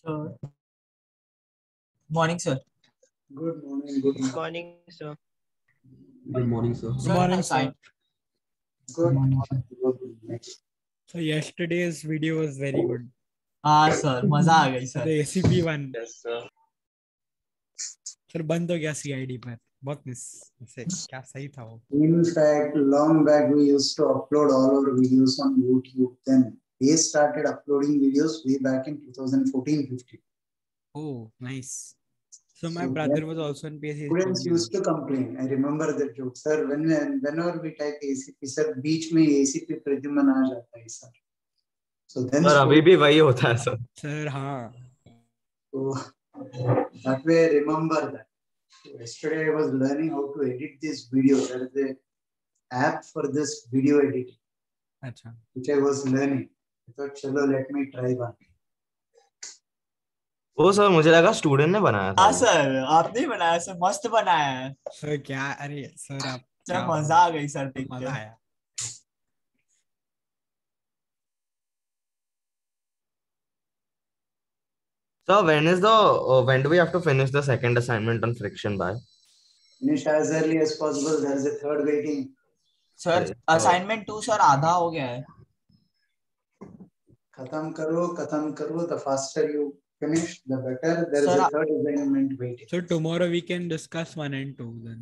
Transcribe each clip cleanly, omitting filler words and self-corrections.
So, morning, sir. Good morning, good morning. Morning, sir. Good morning, sir. Good Sir, morning, assign. sir. Good morning. Good morning. So yesterday's video was very good. हाँ sir, मजा आ गई The sir. ACP one. Yes, sir. Sir बंद हो गया CID पर. बहुत miss से क्या सही था वो. In fact, long back we used to upload all our videos on YouTube. Then we started uploading videos way back in 2014-15. Oh, nice. So my So brother that was also in PSC. students used to complain. I remember that joke, sir. Whenever we type ACP, sir, बीच में ACP Pradyuman आ जाता है sir. So then sir अभी भी वही होता है sir. Sir, हाँ. So that way I remember that. So yesterday I was learning how to edit this video. There is a app for this video editing, अच्छा. which I was learning. I thought, chalo, let me try one. वो sir मुझे लगा student ने बनाया था हाँ वो. Sir, आपने ही बनाया सर, मस्त बनाया है. सर क्या अरे सर आप सर क्या मजा आ गई सर देख मजा के. आया. So when do we have to finish the second assignment on friction by? Finish as early as possible. There is a third waiting. Sir assignment 2 sir आधा हो गया है. Khatam karo. The faster you finish, the better. There is Sir, a third assignment waiting. So tomorrow we can discuss 1 and 2 then.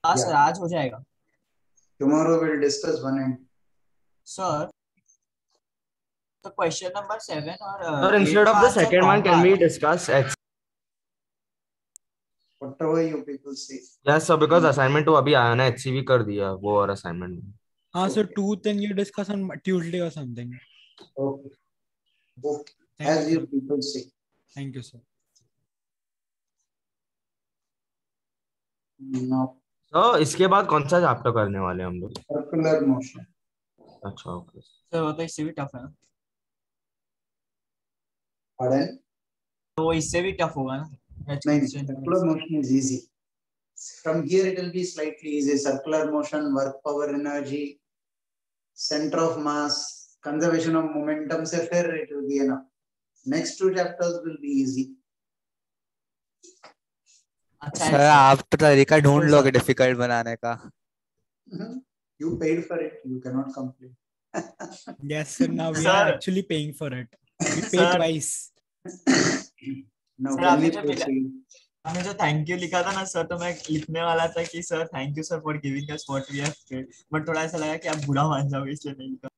हाँ Yeah. Sir, आज हो जाएगा. Tomorrow we'll discuss 1 and 2. Sir, तो question number 7 और Or instead of the second one, can we discuss X? Whatever you people say. Yes sir, because assignment 2 अभी आया ना, HCV कर दिया वो और assignment. हाँ, so 2 then you discuss on Tuesday or something. Okay. Okay. Thank As you, you sir. people say. Thank you, sir. Now, So इसके बाद कौन सा चैप्टर करने वाले हैं हम लोग? circular motion. अच्छा ओके. सर वो तो इससे भी टफ है ना. Pardon? तो वो इससे भी टफ होगा ना. No, circular motion is easy. From here it will be slightly easy. Circular motion, work power energy, center of mass, conservation of momentum se फिर it will be enough. Next 2 chapters will be easy. अच्छा sir आप तो तरीका ढूंढ लोगे difficult बनाने का. You paid for it. You cannot complain. Yes, sir. Now we Sir. are actually paying for it. We pay Sir. twice. Now, Sir, can आपने we जो मिला- proceed? हमने जो थैंक यू लिखा था ना सर, तो मैं लिखने वाला था कि sir thank you sir for giving us what we have paid, but थोड़ा ऐसा लगा कि आप बुरा मान जाओगे इसलिए नहीं लिखा.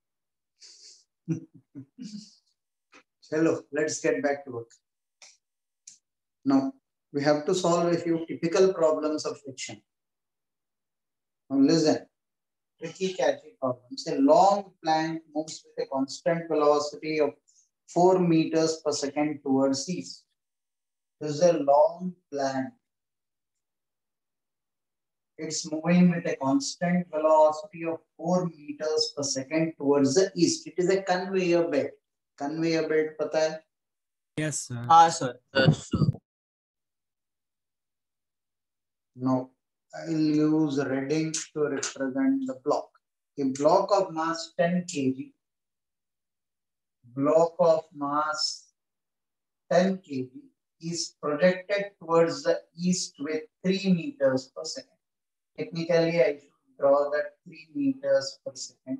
Hello, let's get back to work. Now, we have to solve a few typical problems of friction. Now, listen. Tricky, catchy problems. A long plank moves with a constant velocity of 4 meters per second towards east. This is a long plank. It's moving with a constant velocity of 4 meters per second towards the east. It is a conveyor belt. Conveyor belt, pata hai? Yes, sir. हाँ sir. No, I'll use red ink to represent the block. A block of mass 10 kg. Block of mass 10 kg is projected towards the east with 3 meters per second. Technically, I should draw that 3 meters per second.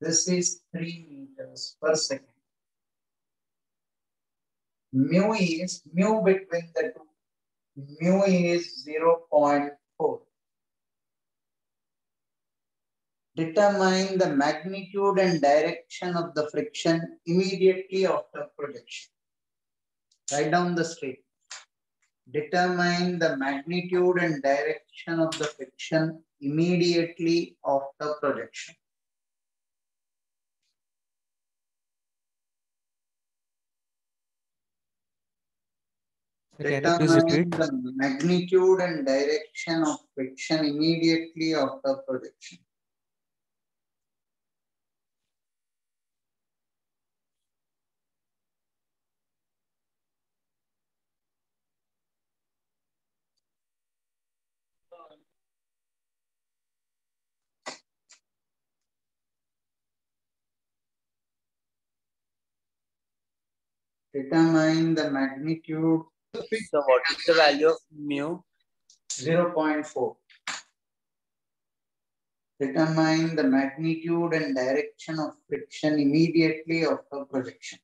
This is 3 meters per second. Mu between the two. Mu is 0.4. Determine the magnitude and direction of the friction immediately after projection. Write down the statement. Determine the magnitude and direction of the friction immediately after projection. Can you please Determine repeat? the magnitude and direction of friction immediately after projection. Determine the magnitude. So what is the value of mu? 0.4. Determine the magnitude and direction of friction immediately after projection.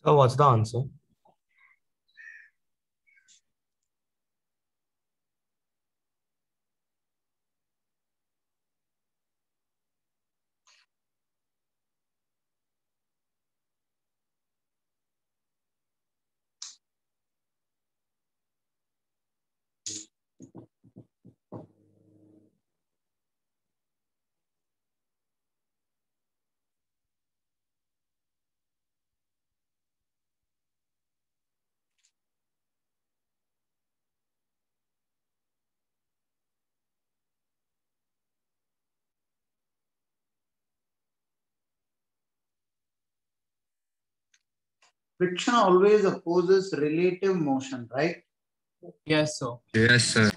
So what's the answer? Friction always opposes relative motion, right? Yes, sir. Yes, sir.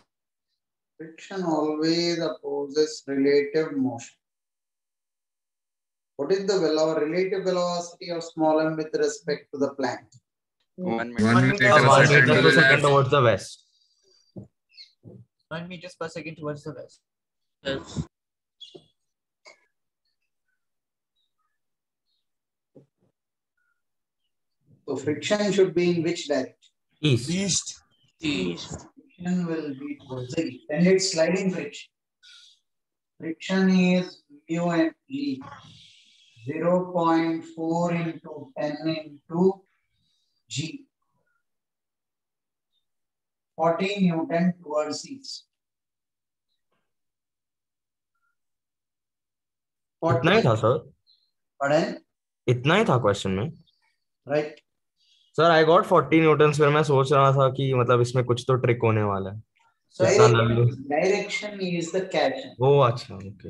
Friction always opposes relative motion. What is the relative velocity of small m with respect to the Planck? 1 1 meter meter per 1 second meter to per the second left. towards the west. 1 meters per second towards the west. Yes. So friction should be in which direction? East. East. East. Friction will be towards the east. And it's sliding friction. Friction is mu and G. 0.4 into 10 into G. 40 Newton towards east. इतना ही था sir. Pardon? इतना ही था question में. Right. Sir I got 40 Newton's. फिर मैं सोच रहा था कि मतलब इसमें कुछ तो ट्रिक होने वाला है. Direction is the catch. ओ अच्छा, okay.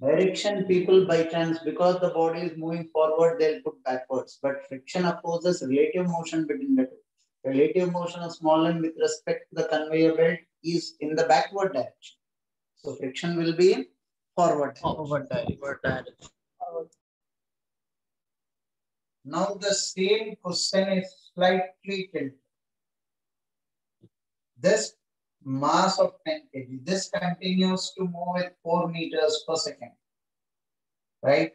Direction, people by chance, because the body is moving forward, they'll put backwards. But friction opposes relative motion between the two. Relative motion of small m with respect to the conveyor belt is in the backward direction. So friction will be in forward direction. Forward direction. What direction? Now the same question is slightly tilted. This mass of 10 kg, this continues to move at 4 meters per second. Right?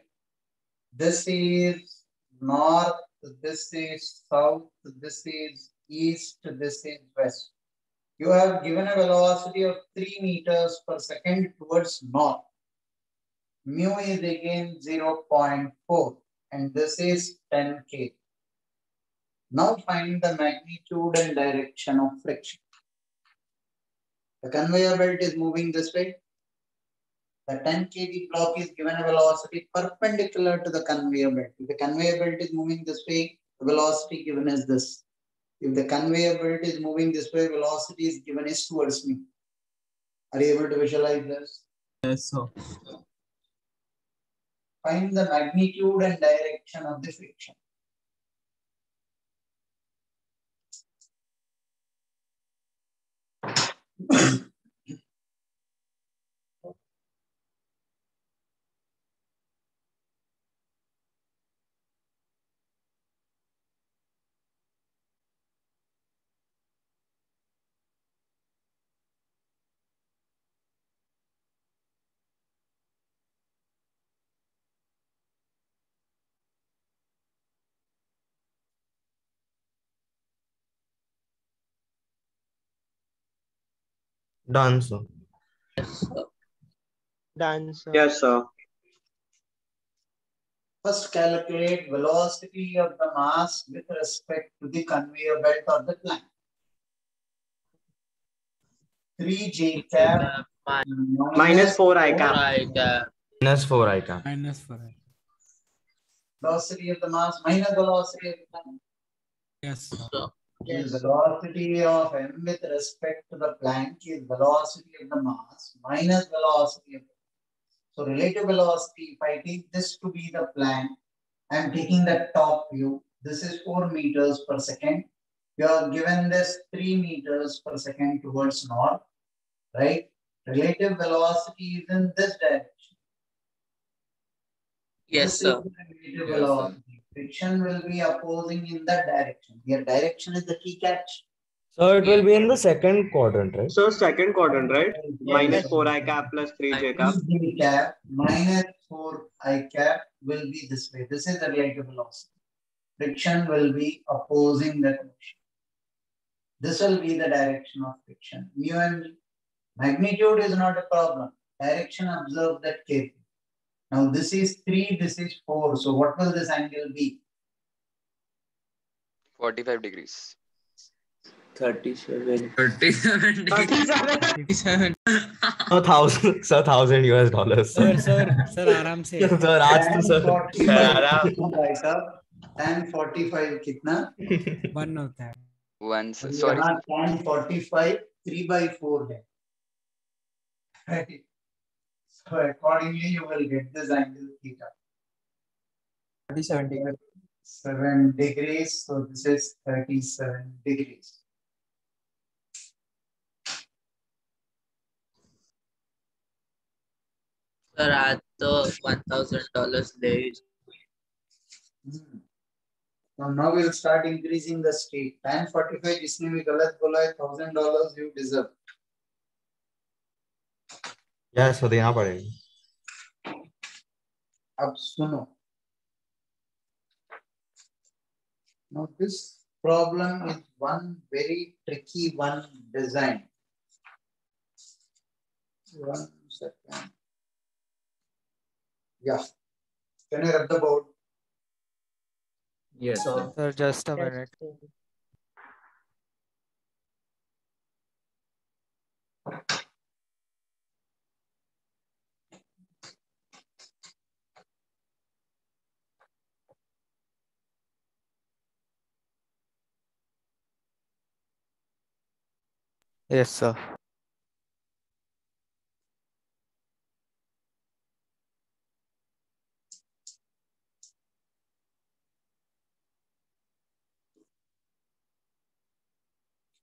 This is north, this is south, this is east, this is west. You have given a velocity of 3 meters per second towards north. Mu is again 0.4 and this is 10 kg. Now find the magnitude and direction of friction. The conveyor belt is moving this way. The 10 kg block is given a velocity perpendicular to the conveyor belt. If the conveyor belt is moving this way, the velocity given is this. If the conveyor belt is moving this way, velocity is given is towards me. Are you able to visualize this? Yes, sir. Find the magnitude and direction of the friction. Done, sir. Done, sir. Yes, sir. First, calculate velocity of the mass with respect to the conveyor belt or the Planck. 3J cap Minus 4 I cap. I cap. Minus 4 I cap. Minus 4. Velocity of the mass minus velocity of the Planck. Yes, sir. So, The velocity of m with respect to the Planck is velocity of the mass minus velocity of the. So relative velocity, if I take this to be the Planck, I am taking the top view. This is 4 meters per second. You are given this 3 meters per second towards north, right? Relative velocity is in this direction. Yes, This sir. is the relative velocity. Friction will be opposing in that direction. Here, direction is the key catch. So it will be in the second quadrant, right? So second quadrant, right? Minus Yes. 4 I cap plus 3 j cap. 3 j cap minus 4 I cap will be this way. This is the relative velocity. Friction will be opposing that motion. This will be the direction of friction. Mu and g. Magnitude is not a problem. Direction, observe that carefully. Now this is 3, this is 4. So what will this angle be? 45 degrees. 37. 37 37. So $1,000 US. Sir आराम से sir आज तो sir 45 45 कितना? 1 होता है. Once, sorry. यहाँ tan 45 3/4 है. Right. So accordingly you will get this angle theta. 37 degrees. 7 degrees. So this is 37 degrees. Sir, आज तो $1,000 ले. Now we'll start increasing the stake. Tan 45 जिसने भी गलत बोला है $1,000 you deserve. Yes, so देना पड़ेगा. अब सुनो. Now this problem is one very tricky one design. One second. Yeah. Can you rub the board? Yes, sir. Just a minute. Yes, sir.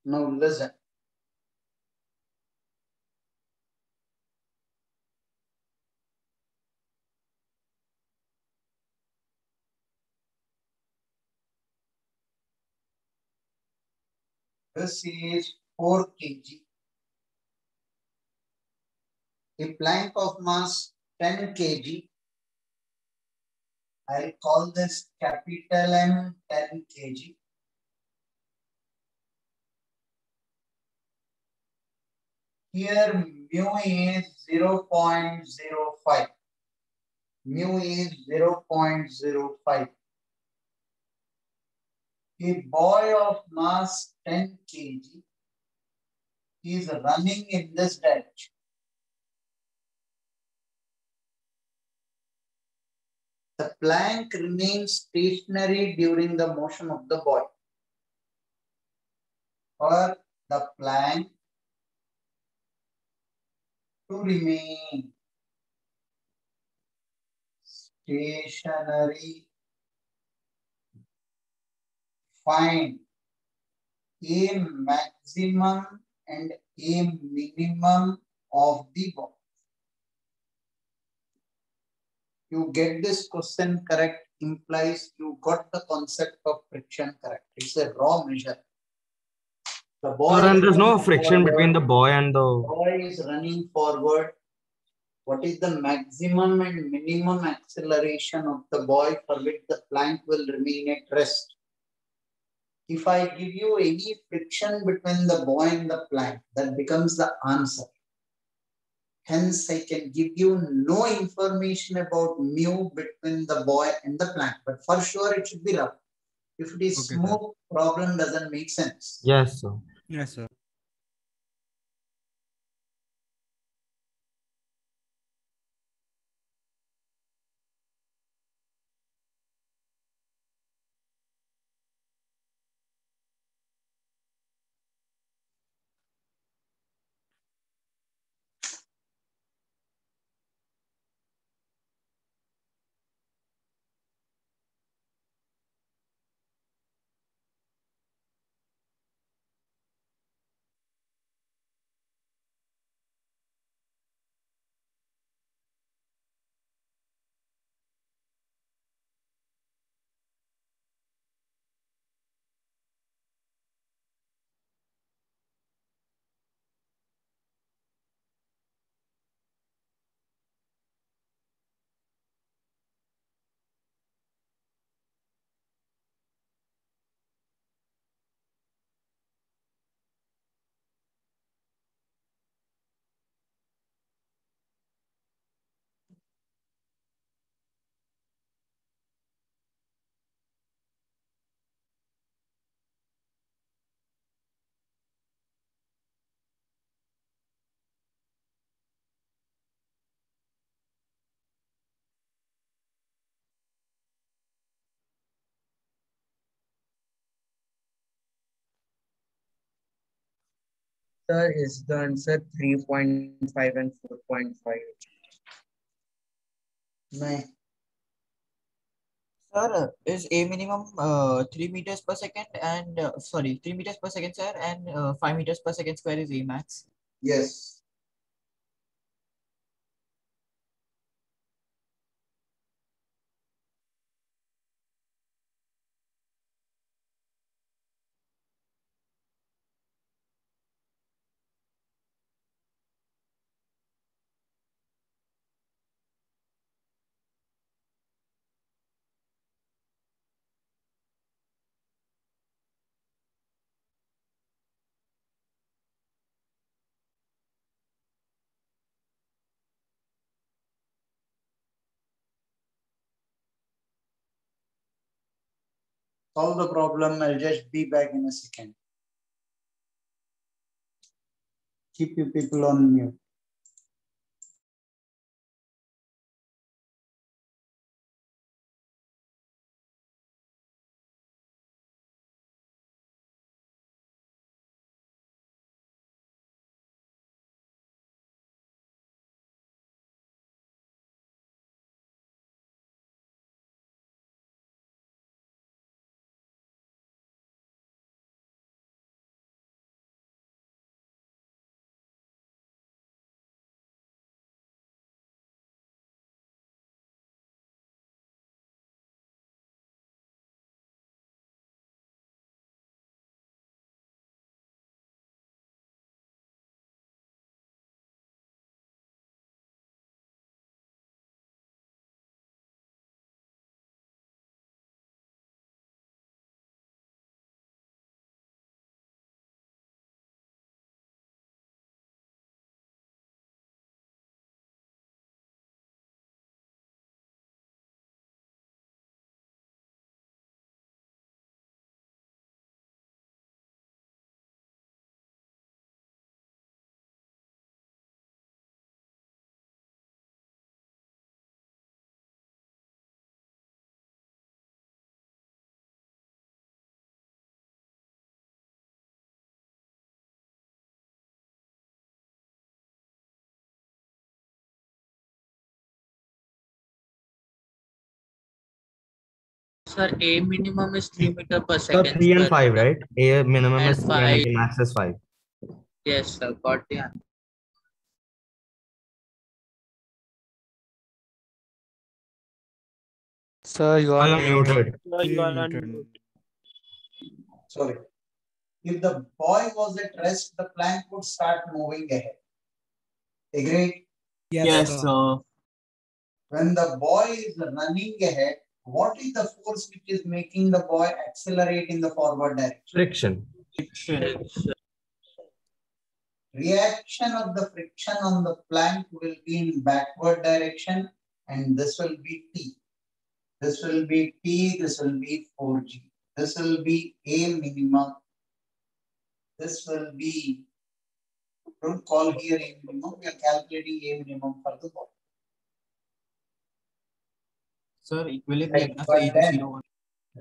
Now listen. This is 4 kg. A plank of mass 10 kg. I'll call this capital M 10 kg. Here mu is 0.05. Mu is 0.05. A boy of mass 10 kg is running in this direction. The plank remains stationary during the motion of the boy. Or the plank to remain stationary. Find a maximum and a minimum of the box. You get this question correct implies you got the concept of friction correct. It's a raw measure. The boy So then there's no running friction forward. between the boy and the. Boy is running forward. What is the maximum and minimum acceleration of the boy for which the plank will remain at rest? If I give you any friction between the boy and the plank, that becomes the answer. Hence, I can give you no information about mu between the boy and the plank, but for sure it should be rough. If it is smooth, problem doesn't make sense. Yes, sir. Yes, sir. Sir, is the answer 3.5 and 4.5? No. Sir, is A minimum 3 meters per second and 3 meters per second, sir, and 5 meters per second square is A max? Yes. Solve the problem. I'll just be back in a second. Keep you people on mute. Sir, A minimum is 3 meter per So second 3 and square. 5, right? A minimum And is 3 and 5. A max is 5. Yes, sir. Got the answer. Sir, you I are am muted. Muted. Sorry. If the boy was at rest, the plank would start moving ahead. Agreed? Yes, Yes, sir. sir. When the boy is running ahead, what is the force which is making the boy accelerate in the forward direction? Friction. Friction. Reaction of the friction on the plank will be in backward direction, and this will be T. This will be T, this will be 4G. This will be A minimum. This will be, don't call here A minimum, we are calculating A minimum for the ball. Sir, equilibrium. Right, So but A to then 0.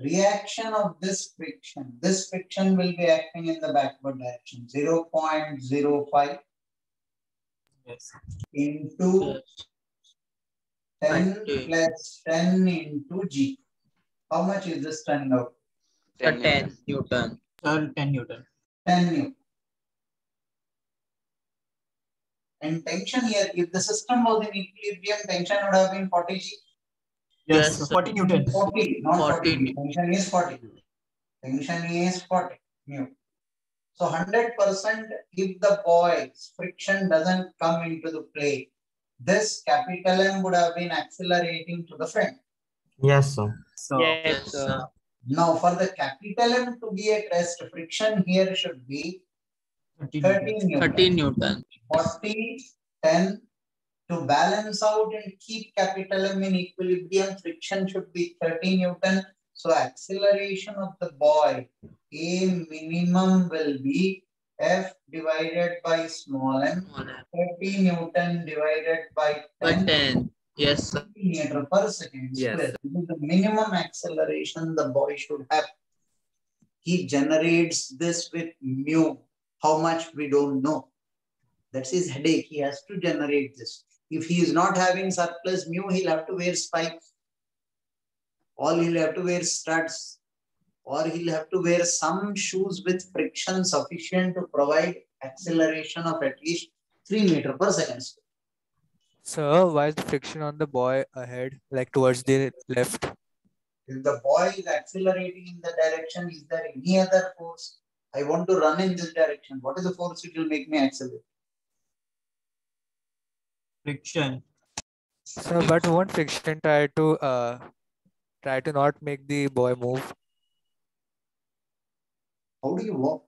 reaction of this friction will be acting in the backward direction, 0.05 Yes. into 10 20. plus 10 into G. How much is this turning out? Sir, 10 10 Newton. Sir, 10 Newton. 10 Newton. And tension here, if the system was in equilibrium, tension would have been 40 G. Yes, Yes, 40 Newton. 40, not 40 G. 40. Tension is 40. Tension is 40 Newton. So 100% if the boy's friction doesn't come into the play, this capital M would have been accelerating to the front. Yes, sir. So, Yes, sir. Now for the capital M to be at rest, friction here should be 30 Newton. 13 Newton. 13 Newton. 40, 10 to balance out and keep capital M in equilibrium, friction should be 30 Newton. So acceleration of the boy, A minimum will be F divided by small m, 30 Newton divided by 10. 10. Yes, sir. Meter per second Yes. square. This is the minimum acceleration the boy should have. He generates this with mu. How much we don't know. That's his headache. He has to generate this. If he is not having surplus mu, he'll have to wear spikes. Or he'll have to wear studs. Or he'll have to wear some shoes with friction sufficient to provide acceleration of at least 3 meters per second. Sir, why is the friction on the boy ahead, like towards the left? If the boy is accelerating in the direction, is there any other force? I want to run in this direction. What is the force which will make me accelerate? Friction. Sir, but won't friction try to not make the boy move? How do you walk?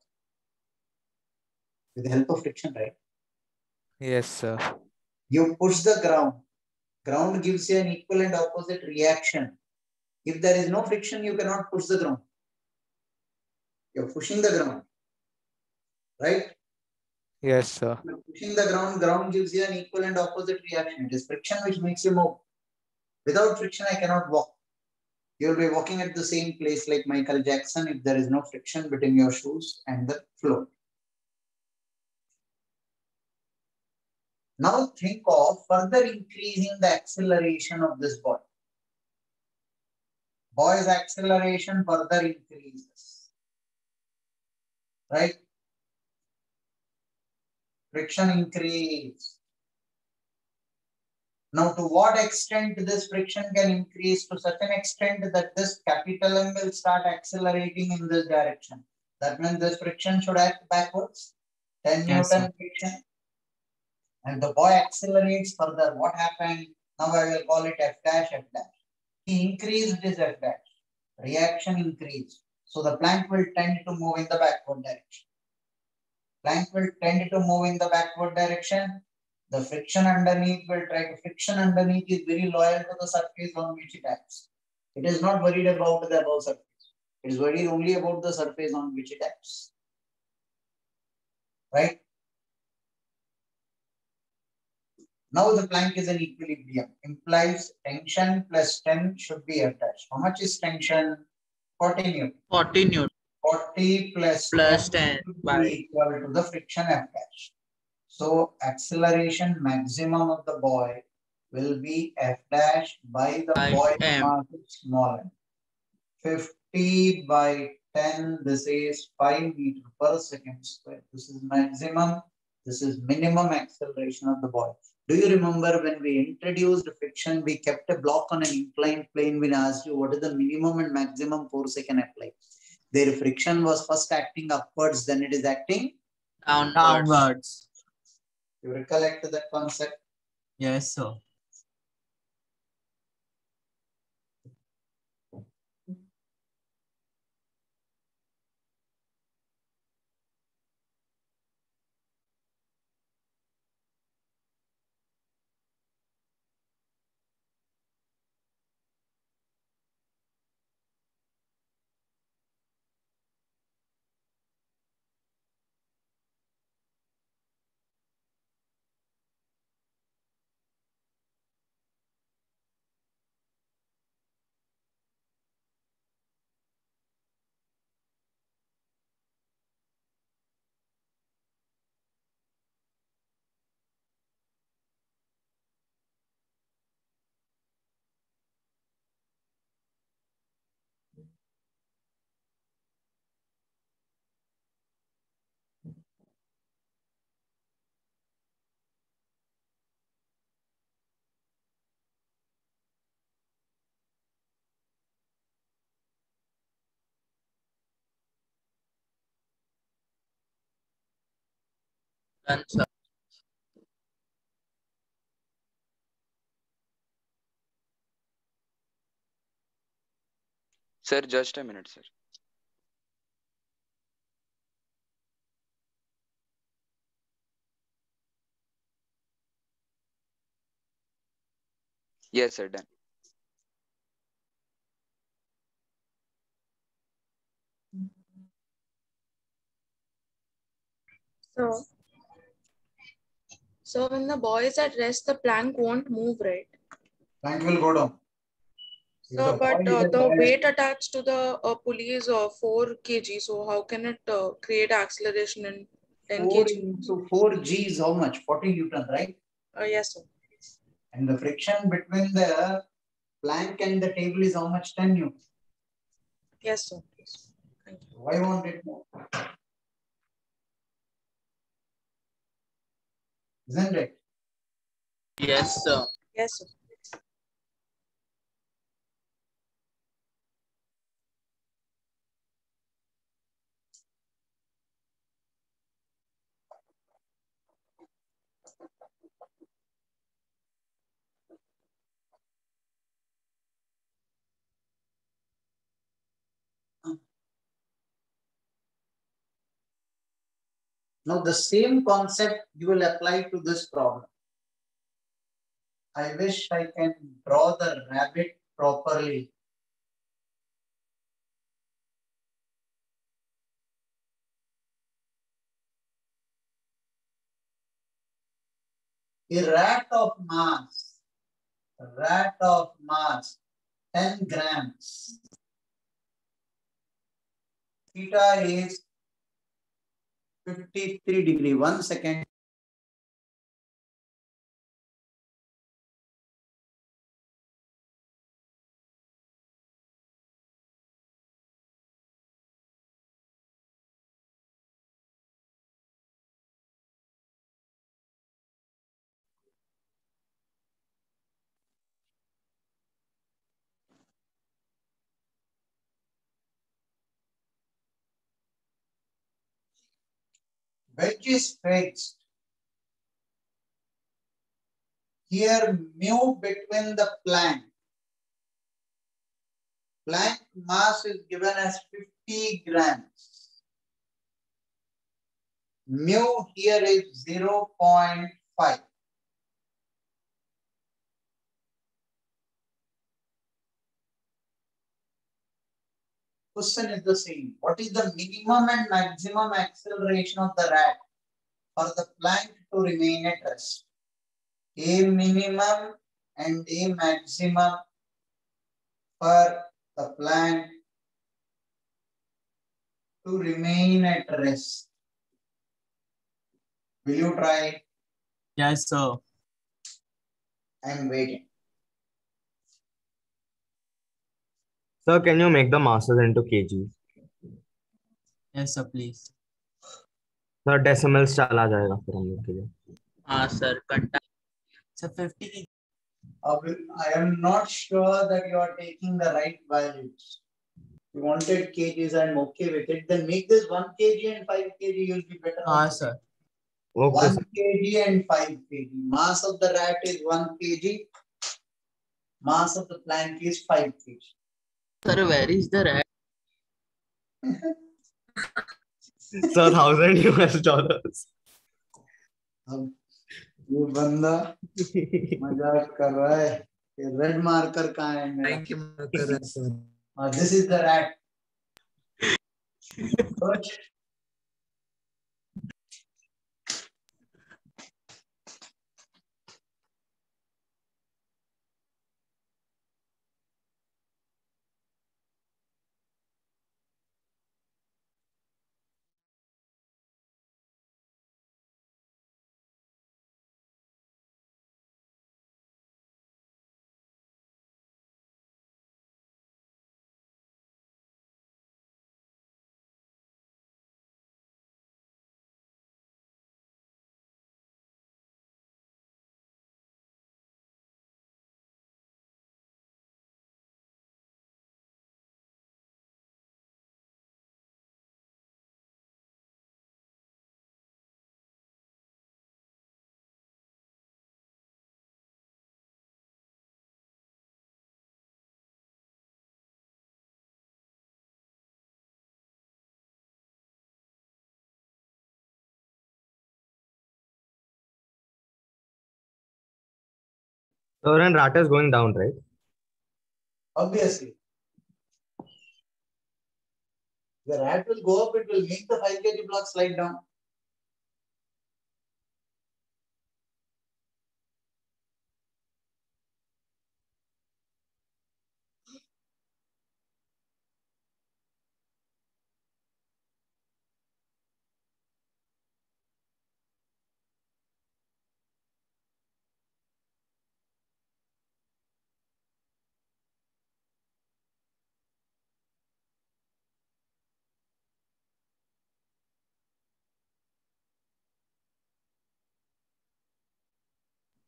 With the help of friction, right? Yes, sir. You push the ground. Ground gives you an equal and opposite reaction. If there is no friction, you cannot push the ground. You're pushing the ground. Right? Yes, sir. You're pushing the ground. Ground gives you an equal and opposite reaction. It is friction which makes you move. Without friction, I cannot walk. You'll be walking at the same place like Michael Jackson if there is no friction between your shoes and the floor. Now think of further increasing the acceleration of this boy. Boy's acceleration further increases. Right? Friction increase. Now, to what extent this friction can increase? To such an extent that this capital M will start accelerating in this direction. That means this friction should act backwards. 10 Yes, Newton friction. And the boy accelerates further. What happened? Now I will call it F dash, F dash. He increased his F dash. Reaction increased. So the plank will tend to move in the backward direction. Plank will tend to move in the backward direction. The friction underneath will try to, friction underneath is very loyal to the surface on which it acts. It is not worried about the above surface. It is worried only about the surface on which it acts. Right? Now the plank is in equilibrium. Implies tension plus 10 should be F dash. How much is tension? 40 Newton. 40 Newton 40 plus 10 should by be equal to the friction F dash. So acceleration maximum of the boy will be F dash by the By boy M. mass small m. 50 by 10, this is 5 meters per second square. This is maximum, this is minimum acceleration of the boy. Do you remember when we introduced friction, we kept a block on an inclined plane when I asked you what is the minimum and maximum force I can apply? Their friction was first acting upwards, then it is acting Downwards. You recollect that concept? Yes, sir. Done, sir. Sir, just a minute, sir. Yes, sir, done. So when the boy is at rest, the plank won't move, right? Plank will go down. If So, the but boy is at the rest, weight attached to the pulley is 4 kg. So how can it create acceleration in 10 4 kg. into 4g is how much? 40 Newton, right? Yes, sir. And the friction between the plank and the table is how much? 10 Newton. Yes, sir. Thank you. Why won't it move? Isn't it? Yes, sir. Yes, sir. Now the same concept you will apply to this problem. I wish I can draw the rabbit properly. A rat of mass 10 grams. Theta is 53 degree. 1 second. Wedge is fixed. Here mu between the plank. Plank mass is given as 50 grams. Mu here is 0.5. Question is the same. What is the minimum and maximum acceleration of the rat for the plank to remain at rest? A minimum and a maximum for the plank to remain at rest. Will you try? Yes, sir. I am waiting. Sir, can you make the masses into kgs? Yes, sir, please. Sir, decimals चला जाएगा फिर हम लोग के लिए. हाँ sir कंटा So 50. I am not sure that you are taking the right values. You wanted kgs, I am okay with it. Then make this 1 kg and 5 kg. You will be better. Sir. Okay, 1 sir. kg and 5 kg. Mass of the rat is 1 kg. Mass of the plank is 5 kg. sir, where is the rat? Sir, $1,000 US. अब ये बंदा मजाक कर रहा है. ये red marker कहाँ है मेरा? Thank you, marker, sir. This is the rat. Good. Sir, and rat is going down, right? Obviously. The rat will go up, it will make the 5 kg block slide down.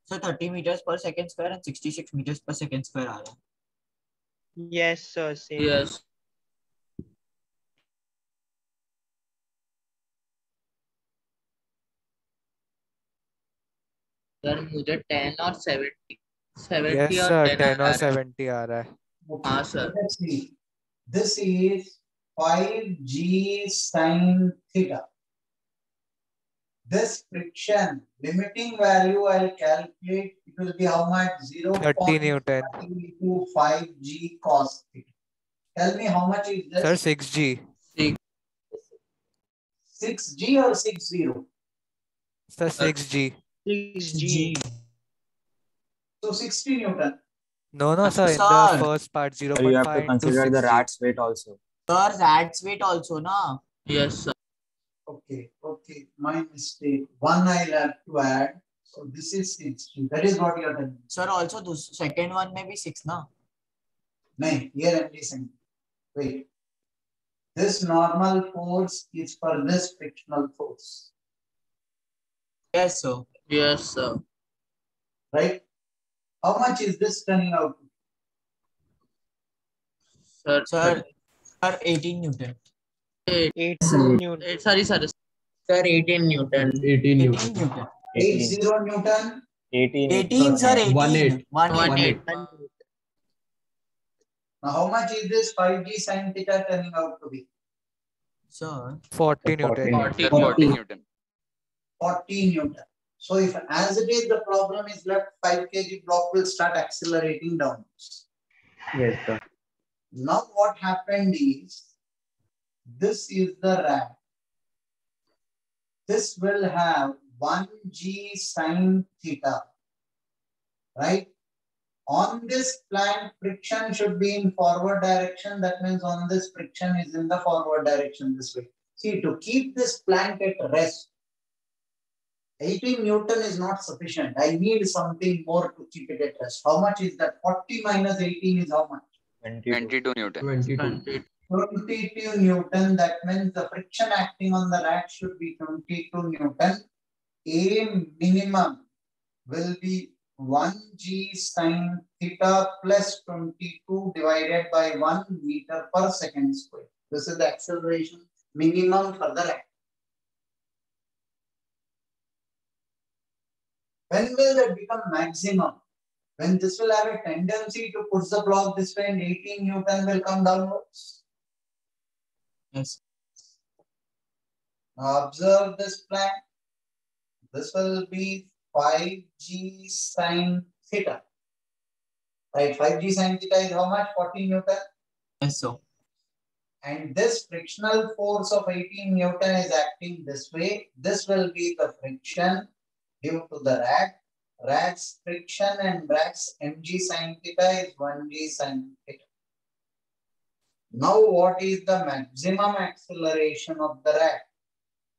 Sir 30 meters per second square and 66 meters per second square आ रहा है. Yes, sir. Same. Yes. Sir मुझे 10 और 70 Yes, और sir. 10 10 आ और रहा है. 70 आ रहा है. Okay. हाँ sir. Let's see. This is 5g sin theta. This friction limiting value I'll calculate. It will be how much? 30 Newton. 0.5g cos theta. Tell me how much is this? Sir, 6G. 6g or 60? Sir, 6G. 6G. So 60 Newton. No, sir. In Sir. the first part, So you have 0.5 to into consider the 6G. rat's weight also. Sir, rat's weight also na. Yes sir. Okay, my mistake. One I'll have to add. So this is 60. That is what you are telling me. Sir, also the second one may be 6 na. No, here I'm listening. Wait. This normal force is for this frictional force. Yes sir. Yes sir. Right? How much is this turning out? Sir, 18 Newton. 18 Newton. Sorry sir. Sir 18 Newton. 18 Newton. 80 Newton. 18 sir, 18. 18. Now how much is this 5g sin theta turning out to be? Sir, 40 Newton. 40 Newton. 40 Newton. So if as it is the problem is left, 5 kg block will start accelerating downwards. Yes, sir. Now what happened is, this is the rack. This will have 1g sin theta, right? On this plank, friction should be in forward direction. That means on this friction is in the forward direction this way. See, to keep this plank at rest, 18 Newton is not sufficient. I need something more to keep it at rest. How much is that? 40 minus 18 is how much? 22 Newton. 22 Newton. That means the friction acting on the rack should be 22 Newton. A minimum will be 1g sin theta plus 22 divided by 1 meter per second square. This is the acceleration minimum for the rack. When will that become maximum? When this will have a tendency to push the block this way and 18 Newton will come downwards. yes. Now observe this plan. This will be 5g sin theta. Right, 5g sin theta is how much? 40 Newton. Yes sir. And this frictional force of 18 Newton is acting this way. This will be the friction due to the rack. Rack's friction and rack's mg sin theta is 1g sin theta. Now what is the maximum acceleration of the rack?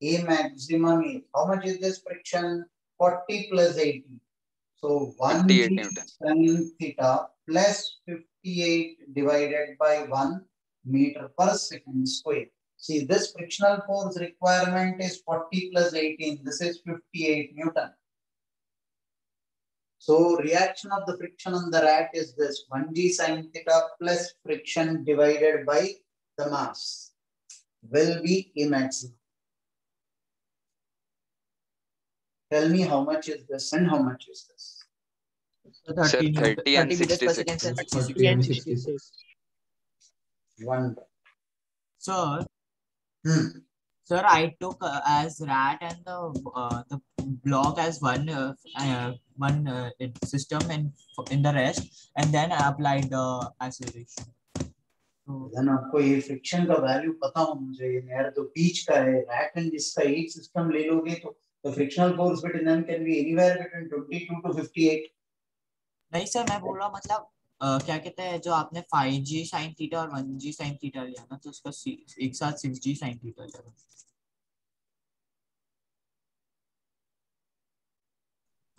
A maximum is, how much is this friction? 40 plus 80. So 58 1g Newton. sin theta plus 58 divided by 1 meter per second square. See, this frictional force requirement is 40 plus 18. This is 58 Newton. So reaction of the friction on the rack is this 1g sin theta plus friction divided by the mass will be A maximum. Tell me how much is this and how much is this? So Sir, 30 Newton. 30 and 30 meters per 66. second and 30 and 66. One. Sir, Hmm. sir, I took as rat and the block as one system and in the rest, and then I applied the acceleration. So, Then आपको ये friction का value पता होना चाहिए यार. तो बीच का है रैक एंड जिसका एक सिस्टम ले लोगे तो the frictional force between them can be anywhere between 22 to 58. नहीं सर, मैं बोल रहा हूँ मतलब क्या कहते हैं, जो आपने 5g sin थीटा और 1g sin थीटा लिया ना, तो उसका एक साथ 6g sin थीटा लिया.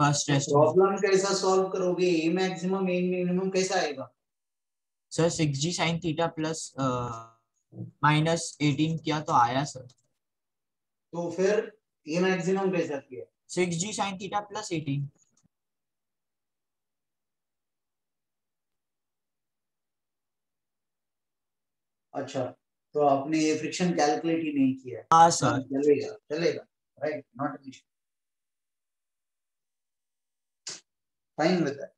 फर्स्ट टेस्ट प्रॉब्लम कैसा सॉल्व करोगे? ए मैक्सिमम ए मिनिमम कैसा आएगा? Sir 6g sin theta plus minus 18 किया तो आया सर. तो फिर ए मैक्सिमम कैसा किया? 6g sin theta plus 18. अच्छा, तो आपने ये फ्रिक्शन कैलकुलेट ही नहीं किया? हाँ सर। चलेगा चलेगा, right, not an issue, fine with that.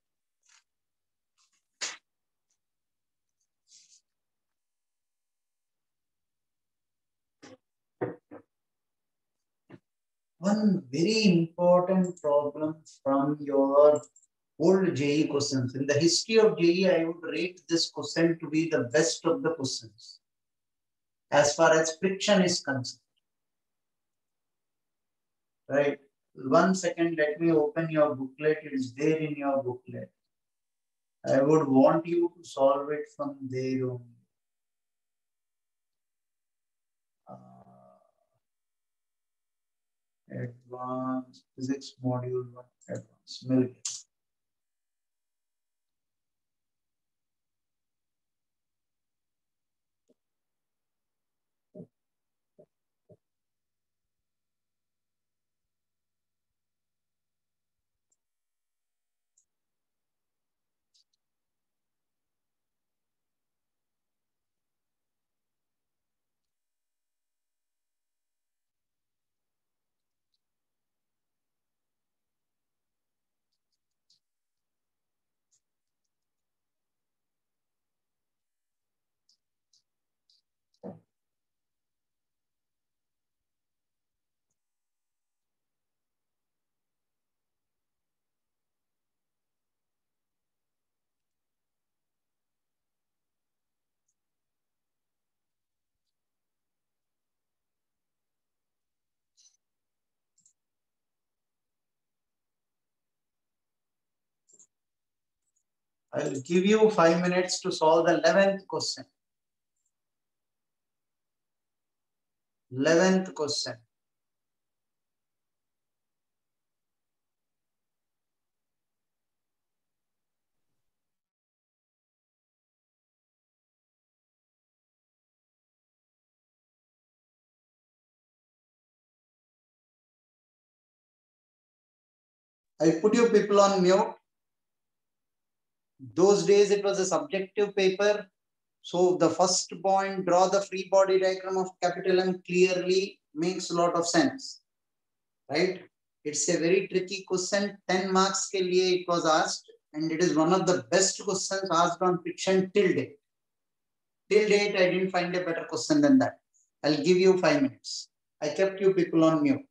One very important problem from your old JEE questions. In the history of JEE, I would rate this question to be the best of the questions as far as friction is concerned. Right? 1 second, let me open your booklet. It is there in your booklet. I would want you to solve it from there only. Advanced Physics Module 1, Advanced. मिल गया. I'll give you 5 minutes to solve the 11th question. 11th question. I put you people on mute. Those days it was a subjective paper. So the first point, draw the free body diagram of capital M, clearly makes a lot of sense. Right? It's a very tricky question. 10 marks ke liye it was asked. And it is one of the best questions asked on friction till date. Till date, I didn't find a better question than that. I'll give you 5 minutes. I kept you people on mute.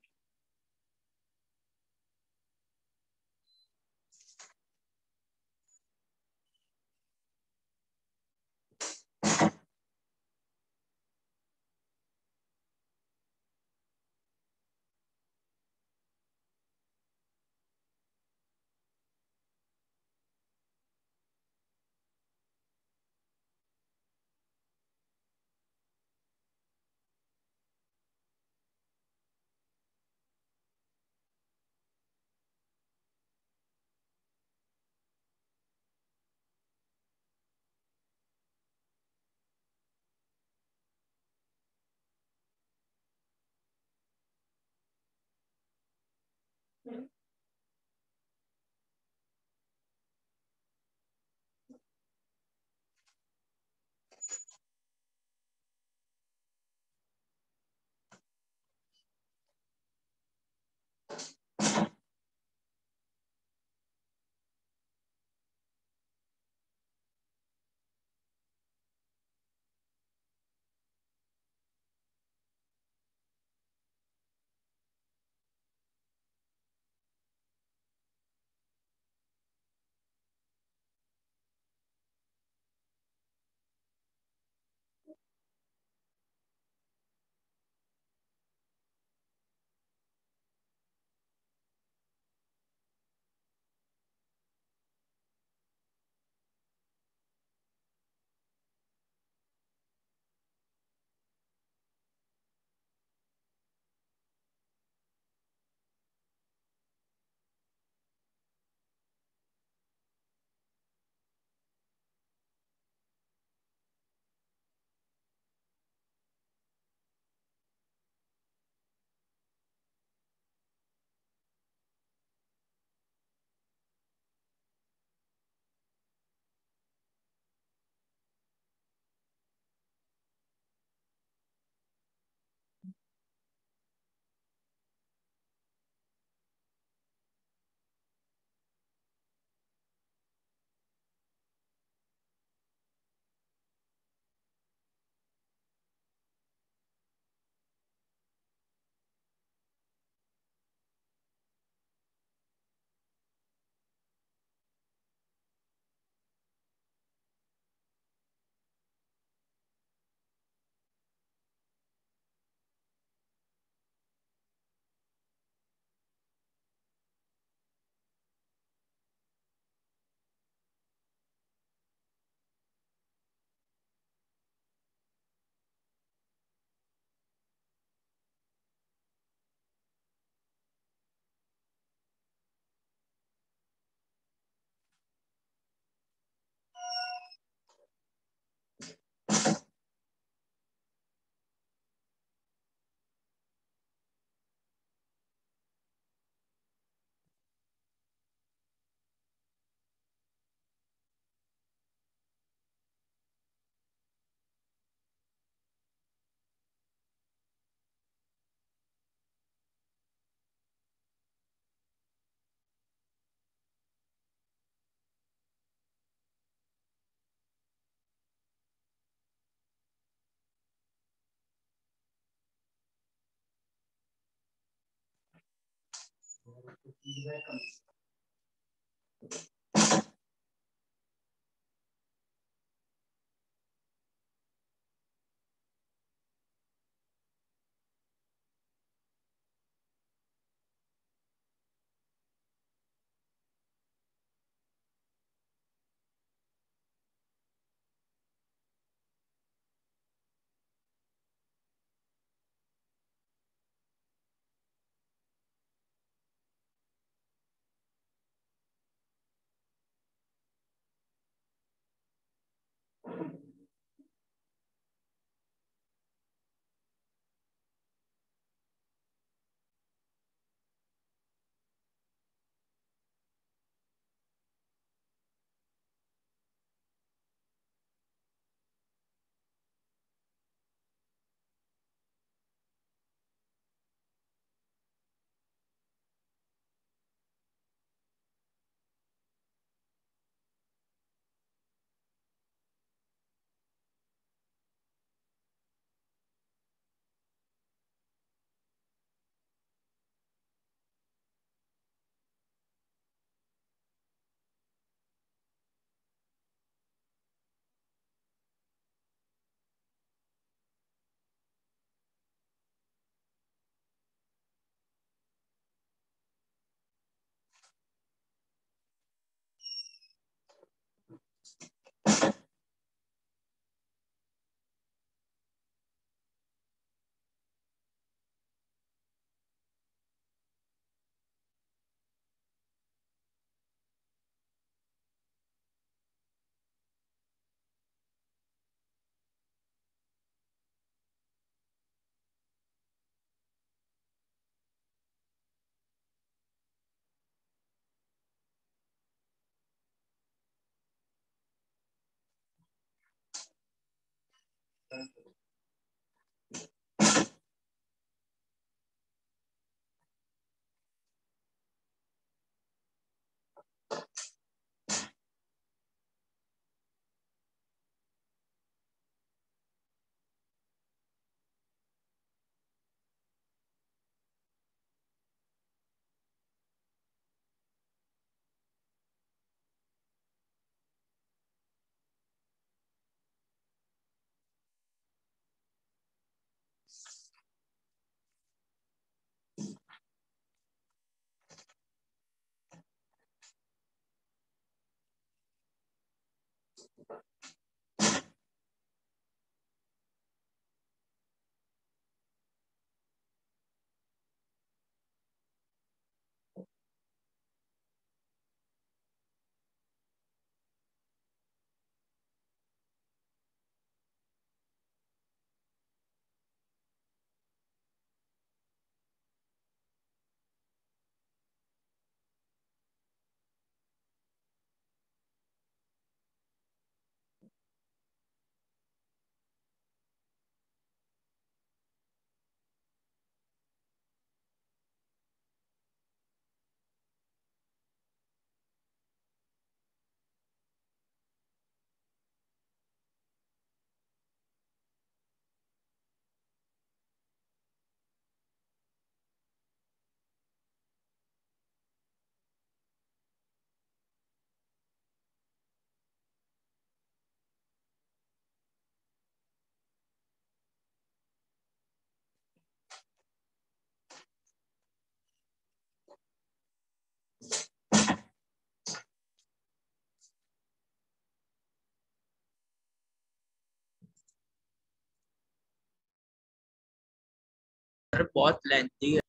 Sir बहुत lengthy है।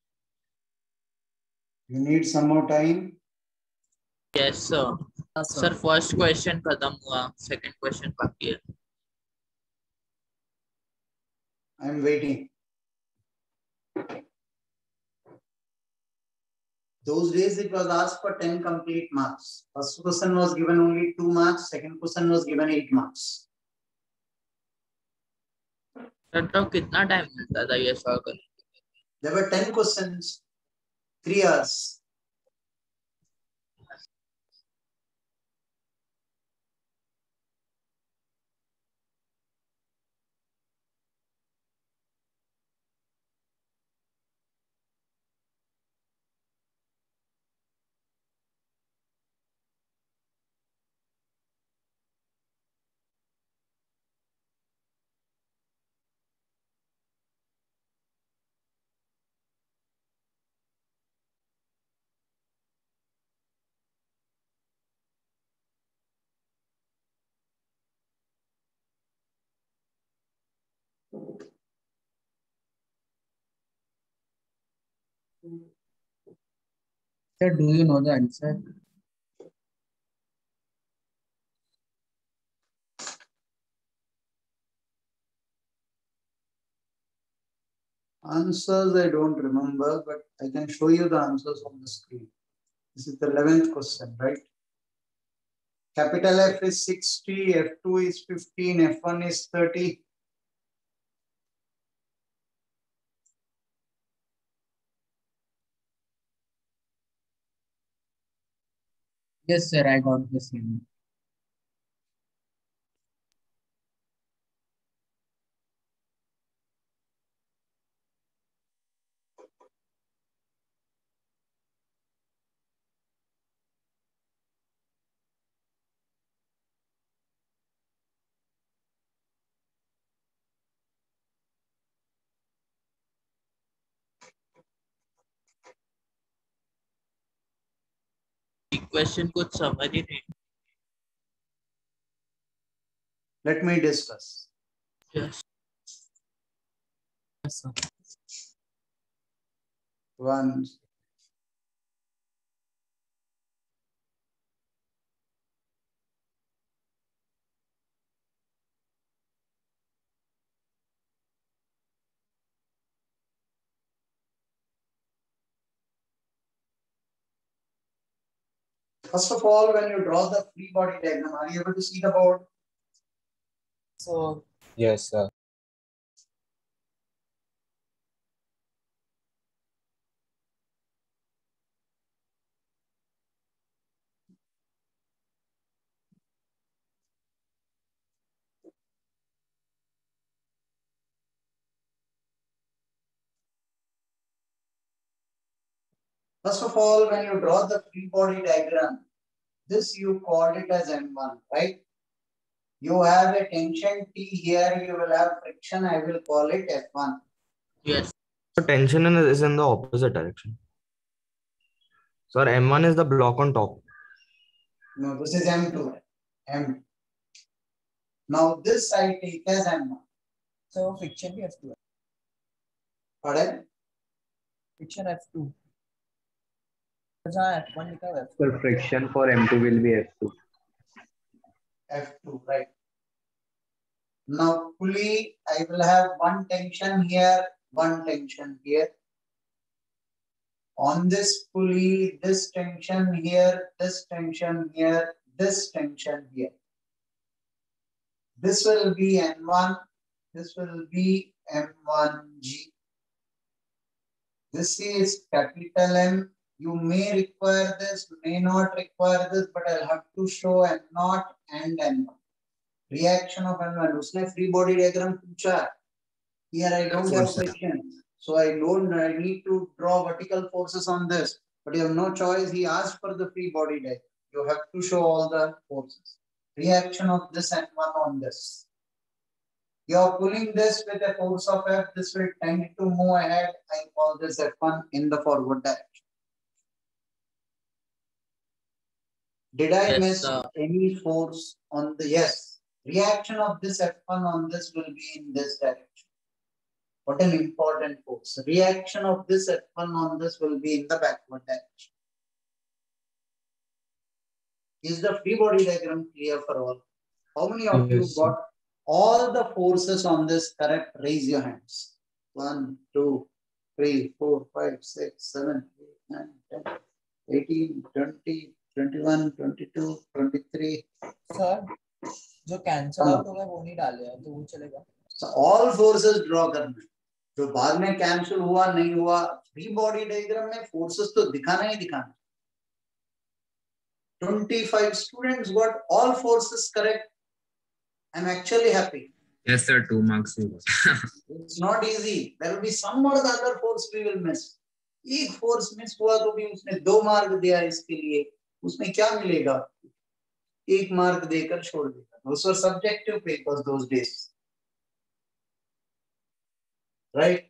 You need some more time. Yes sir. Sir first question खत्म हुआ, second question बाकी है। I am waiting. Those days it was asked for 10 complete marks. First question was given only 2 marks. Second question was given 8 marks. Sir तो कितना time मिलता था ये solve करने? There were 10 questions, 3 hours. Sir, do you know the answer? Answers I don't remember, but I can show you the answers on the screen. This is the 11th question, right? Capital F is 60, F2 is 15, F1 is 30. Yes, sir, I got the same. Question कुछ समझ ही नहीं. Let me discuss. Yes. Yes, sir. One. First of all, when you draw the free body diagram, are you able to see the board? So Yes, sir. First of all, when you draw the free body diagram, this you called it as M1, right? You have a tension T here, you will have friction, I will call it F1. Yes. So tension is in the opposite direction. So M1 is the block on top. No, this is M2. M. Now this I take as M1. so friction भी F2 है. Pardon? Friction F2. जहाँ F1 लिखा है So friction for M2 will be F2. F2, right. Now pulley, I will have one tension here, one tension here. On this pulley, this tension here, this tension here, this tension here. This will be N1, this will be M1G. This is capital M. You may require this, may not require this, but I'll have to show M0 and N1. Reaction of N1. Usne free body diagram पूछा. Here I don't have friction. So I need to draw vertical forces on this. But you have no choice. He asked for the free body diagram. You have to show all the forces. Reaction of this N1 on this. You are pulling this with a force of F. This will tend to move ahead. I call this F1 in the forward direction. Did I miss any force on the yes? Reaction of this F1 on this will be in this direction. What an important force. Reaction of this F1 on this will be in the backward direction. Is the free body diagram clear for all? How many of you got all the forces on this correct? Raise your hands. 1, 2, 3, 4, 5, 6, 7, 8, 9, 10, 18, 20, 21, 22, 23. Sir, जो cancel out होगा वो नहीं डाले हैं तो वो चलेगा. So all forces draw करना. जो बाद में cancel हुआ नहीं हुआ, free body diagram में forces तो दिखाना ही दिखाना. 25 students got all forces correct. I'm actually happy. Yes, sir. 2 marks. It's not easy. There will be some or the other force we will miss. एक force miss हुआ तो भी उसने 2 mark दिया इसके लिए. उसमें क्या मिलेगा? 1 मार्क देकर छोड़ देगा. Those were subjective papers those days. Right?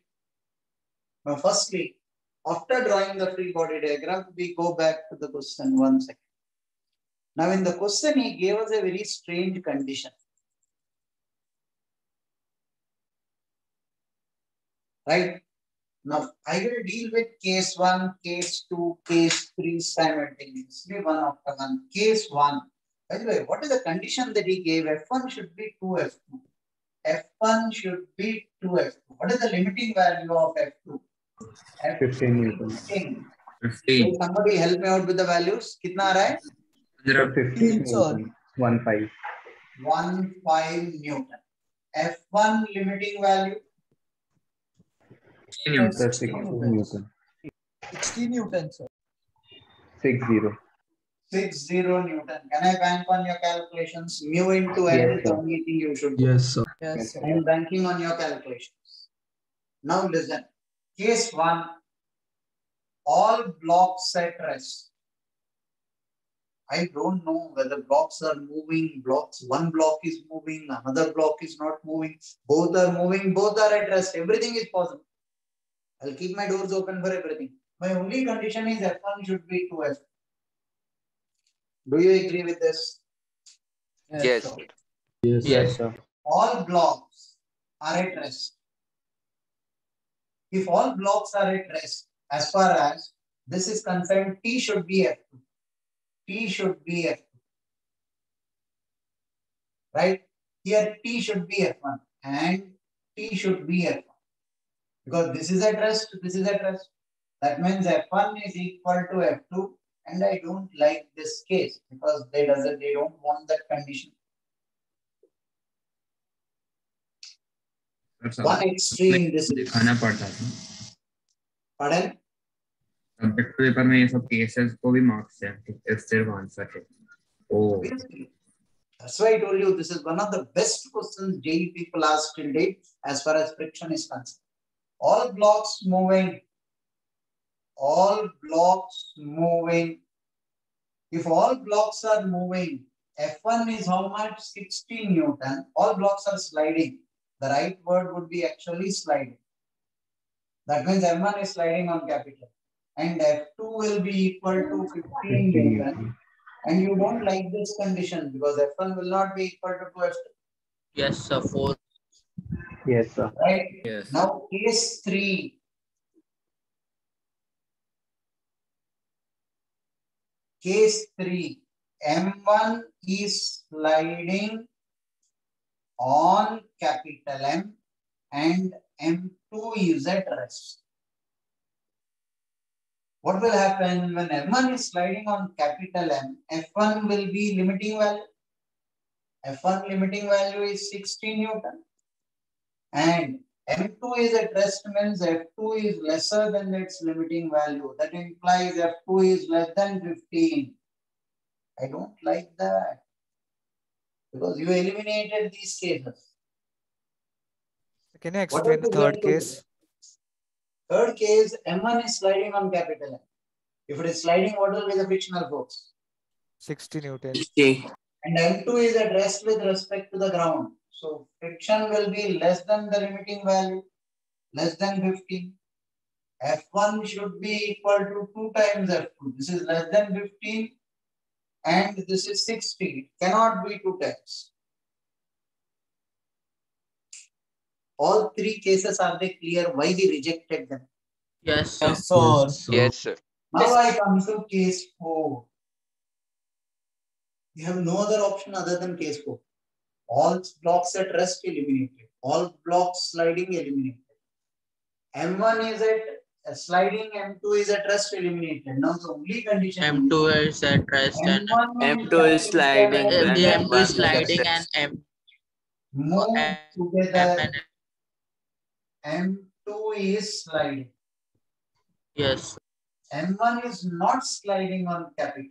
Now, firstly, after drawing the free body diagram, we go back to the question 1 second. Now, in the question, he gave us a very strange condition. Right? Now, I will deal with case 1, case 2, case 3 simultaneously, one after one. Case 1. By the way, what is the condition that he gave? F1 should be 2F2. F1 should be 2F2. What is the limiting value of F2? 15 Newton. 15. 15. Will somebody help me out with the values? कितना आ रहा है? Sir, 15 Newton. 1.5. 1.5 Newton. F1 limiting value? 16 Newton. Sir, 16 Newton. 60 Newton, sir. 60. 60 Newton. Can I bank on your calculations? Mu into N Yes, is the sir. only thing you should do. Yes, sir. Yes, I am banking on your calculations. Now listen. Case 1. All blocks at rest. I don't know whether blocks are moving, one block is moving, another block is not moving, both are moving, both are at rest, everything is possible. I'll keep my doors open for everything. My only condition is F1 should be 2F. Do you agree with this? Yes. Sir. Yes, sir. All blocks are at rest. If all blocks are at rest, as far as this is concerned, T should be F2. T should be F2. Right? Here T should be F1 and T should be F1. Because this is at rest, this is at rest. That means F1 is equal to F2, and I don't like this case because they don't want that condition. One extreme this is. दिखाना पड़ता था. Pardon? Subject paper में ये सब cases को भी marks है if सिर्फ आंसर है. Oh. That's why I told you this is one of the best questions JEE people ask till date as far as friction is concerned. All blocks moving. All blocks moving. If all blocks are moving, F1 is how much? 60 Newton. All blocks are sliding. The right word would be actually sliding. That means M1 is sliding on capital. And F2 will be equal to 15 Newton. And you don't like this condition because F1 will not be equal to F2. Yes, sir. 4. Yes, sir. Right? Yes. Now, case 3. Case 3. M1 is sliding on capital M and M2 is at rest. What will happen when M1 is sliding on capital M? F1 will be limiting value. F1 limiting value is 60 Newton. And M2 is at rest means F2 is lesser than its limiting value. That implies F2 is less than 15. I don't like that. Because you eliminated these cases. Can you explain the third case? Third case, M1 is sliding on capital M. If it is sliding, what will be the frictional force? 60 Newton. And M2 is at rest with respect to the ground. So friction will be less than the limiting value, less than 15. F1 should be equal to 2 times F2. This is less than 15 and this is 60. It cannot be 2 times. All 3 cases, are they clear? Why we rejected them? Yes, sir. Yes, sir. Now I come to case 4. We have no other option other than case 4. All blocks at rest eliminated. All blocks sliding eliminated. M1 is at sliding, M2 is at rest eliminated. Now the only condition M2 is at rest and M2 is sliding. M2 is sliding and M move together. M2 is sliding. Yes. M1 is not sliding on capital.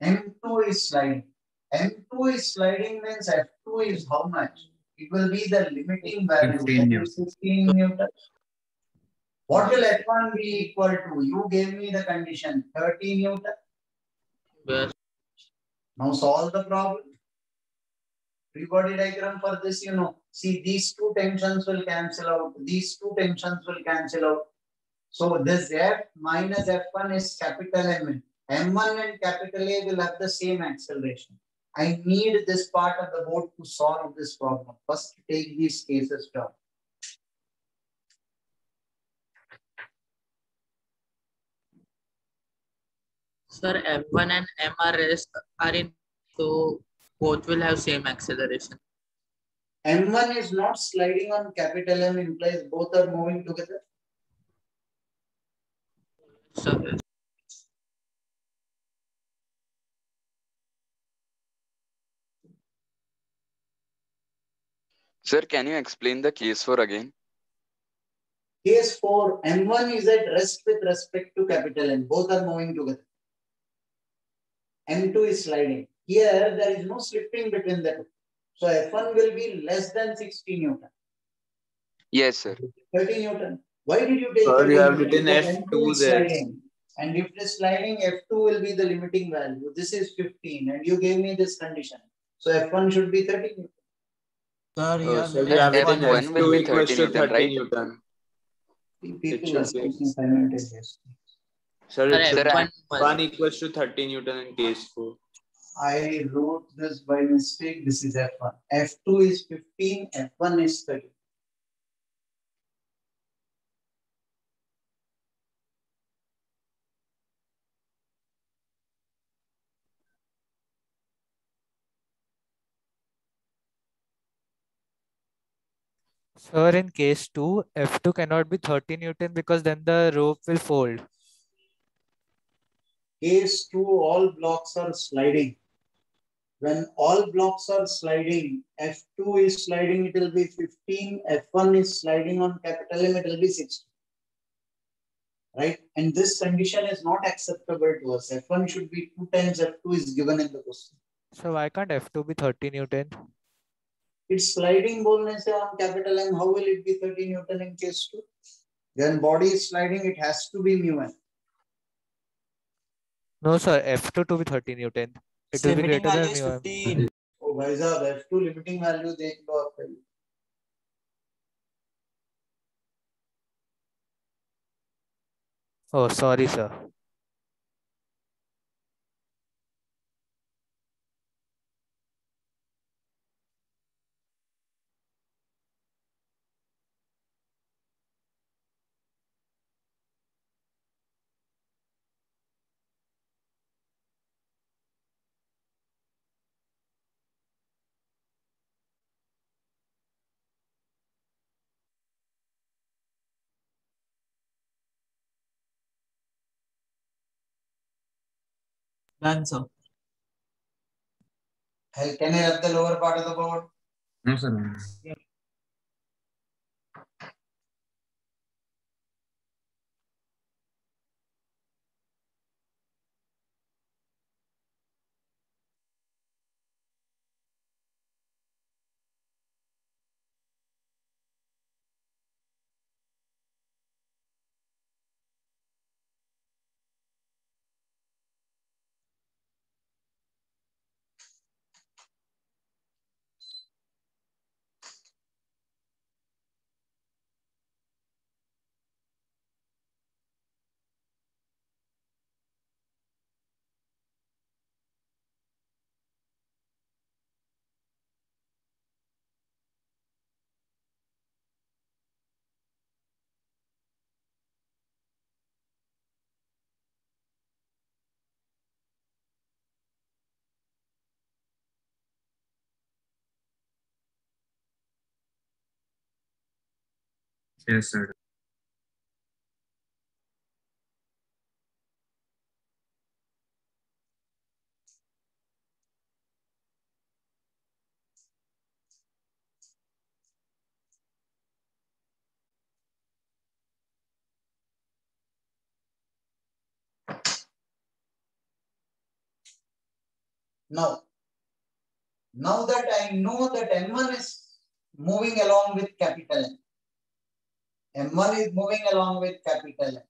M2 is sliding. M2 is sliding means F2 is how much? It will be the limiting value. 15 Newton. 16 Newton. What will F1 be equal to? You gave me the condition 30 Newton. Yes. Now solve the problem. Free body diagram for this, you know. See, these 2 tensions will cancel out. These 2 tensions will cancel out. So this F minus F1 is capital M. M1 and capital A will have the same acceleration. I need this part of the board to solve this problem. First, take these cases down. Sir, M1 and MRS are in, so both will have same acceleration. M1 is not sliding on capital M, implies both are moving together. Sir, Sir, can you explain the case for again? Case 4, M1 is at rest with respect to capital M. Both are moving together. M2 is sliding. Here, there is no slipping between the two. So F1 will be less than 60 Newton. Yes, sir. 30 Newton. Why did you take Sir, 30 you have Newton? written Because F2 M2 is there. sliding. And if it is sliding, F2 will be the limiting value. This is 15 and you gave me this condition. So F1 should be 30 Newton. Sir, you have So you written have written F1 will F2 be equals 30 to Newton, 30 right? Newton. It People are should be. speaking simultaneously. Sir, it should Sir, be 1 equals to 30 Newton in case 4. I wrote this by mistake. This is F1. F2 is 15, F1 is 30. Sir, in case 2, F2 cannot be 30 Newton because then the rope will fold. Case 2, all blocks are sliding. When all blocks are sliding, F2 is sliding, it will be 15. F1 is sliding on capital M, it will be 60. Right? And this condition is not acceptable to us. F1 should be 2 times F2 is given in the question. So why can't F2 be 30 Newton? It's sliding bolne se on capital M. How will it be 30 Newton in case 2? When body is sliding, it has to be mu n. No, sir, F2 to be 30 Newton. It will be limiting greater value than is mu m. 15. Oh, भाई साहब, F2 limiting value देख लो आप पहले. Oh, sorry, sir. Done, sir. Can I have the lower part of the board? No, sir. Yes, sir. Now that I know that M1 is moving along with capital M. M1 is moving along with capital M.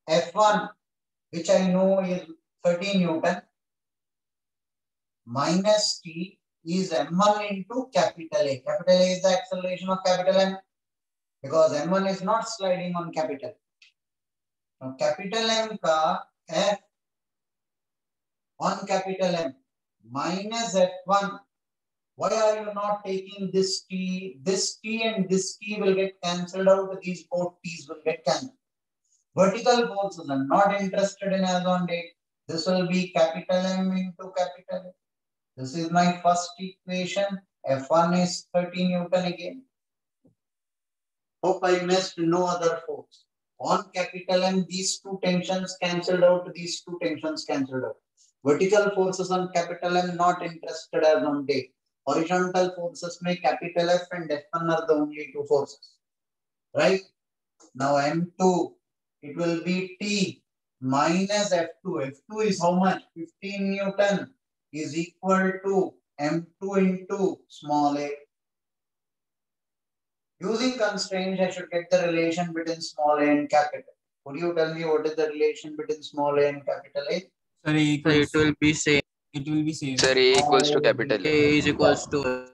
F1, which I know is 30 Newton, minus T is M1 into capital A. Capital A is the acceleration of capital M because M1 is not sliding on capital. Now capital M ka F on capital M minus F1. Why are you not taking this T? This T and this T will get cancelled out. These both T's will get cancelled. Vertical forces are not interested in as on date. This will be capital M into capital M. This is my first equation. F1 is 30 Newton again. Hope I missed no other force. On capital M, these two tensions cancelled out, these two tensions cancelled out. Vertical forces on capital M not interested as on day. Horizontal forces may capital F and F1 are the only two forces. Right? Now M2, it will be T minus F2. F2 is how much? 15 Newton is equal to M2 into small a. Using constraints, I should get the relation between small a and capital. Could you tell me what is the relation between small a and capital A? Sorry, So it will be same. it will be same. Sir, A equals to capital A A. is equals to.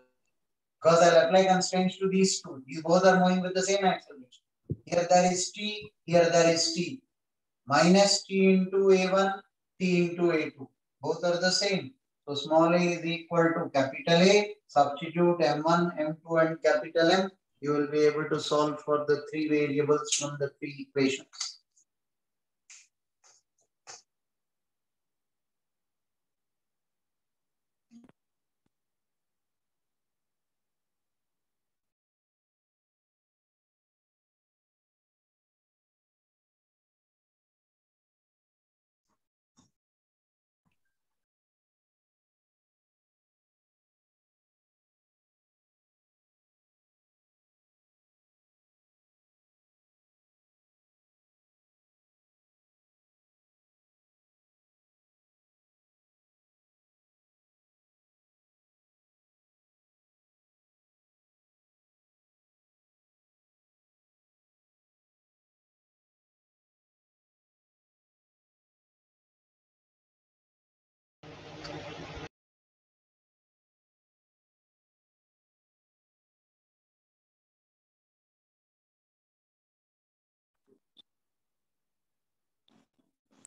Because I'll apply constraints to these two. These both are moving with the same acceleration. Here there is T, here there is T. Minus T into A1, T into A2. Both are the same. So small a is equal to capital A. Substitute M1, M2 and capital M. You will be able to solve for the three variables from the three equations.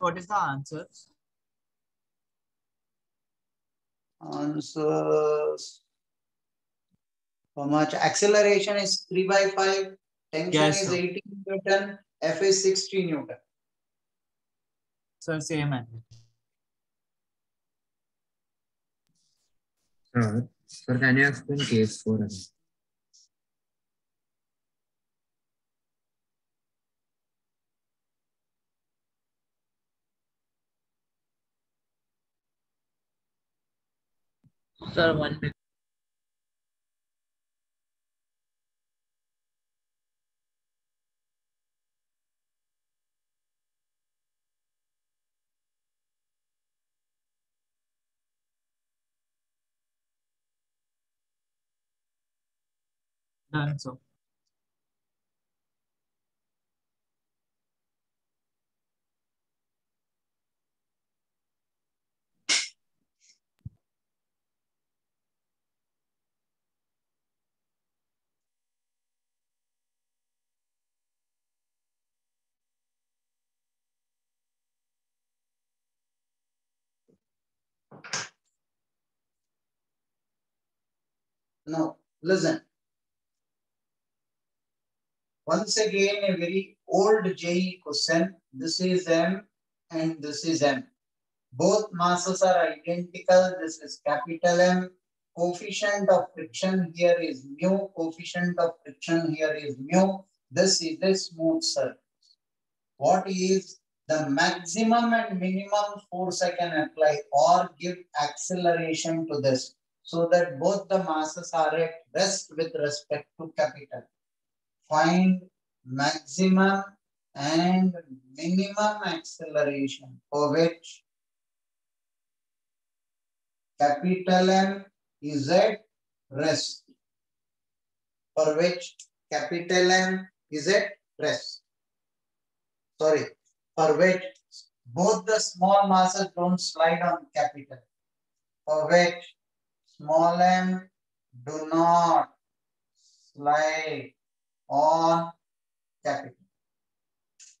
What is the answer? Answers. How much? Acceleration is 3/5. Tension Yes, is sir. 18 Newton. F is 60 Newton. Sir, same answer. Sir, can you explain case 4 again? Sir, 1 minute. Done, sir. Now, listen. Once again, a very old JEE question. This is M and this is M. Both masses are identical. This is capital M. Coefficient of friction here is mu. Coefficient of friction here is mu. This is a smooth surface. What is the maximum and minimum force I can apply or give acceleration to this so that both the masses are at rest with respect to capital? Find maximum and minimum acceleration for which capital M is at rest. For which capital M is at rest. Sorry, for which both the small masses don't slide on capital. For which small m do not slide on capital.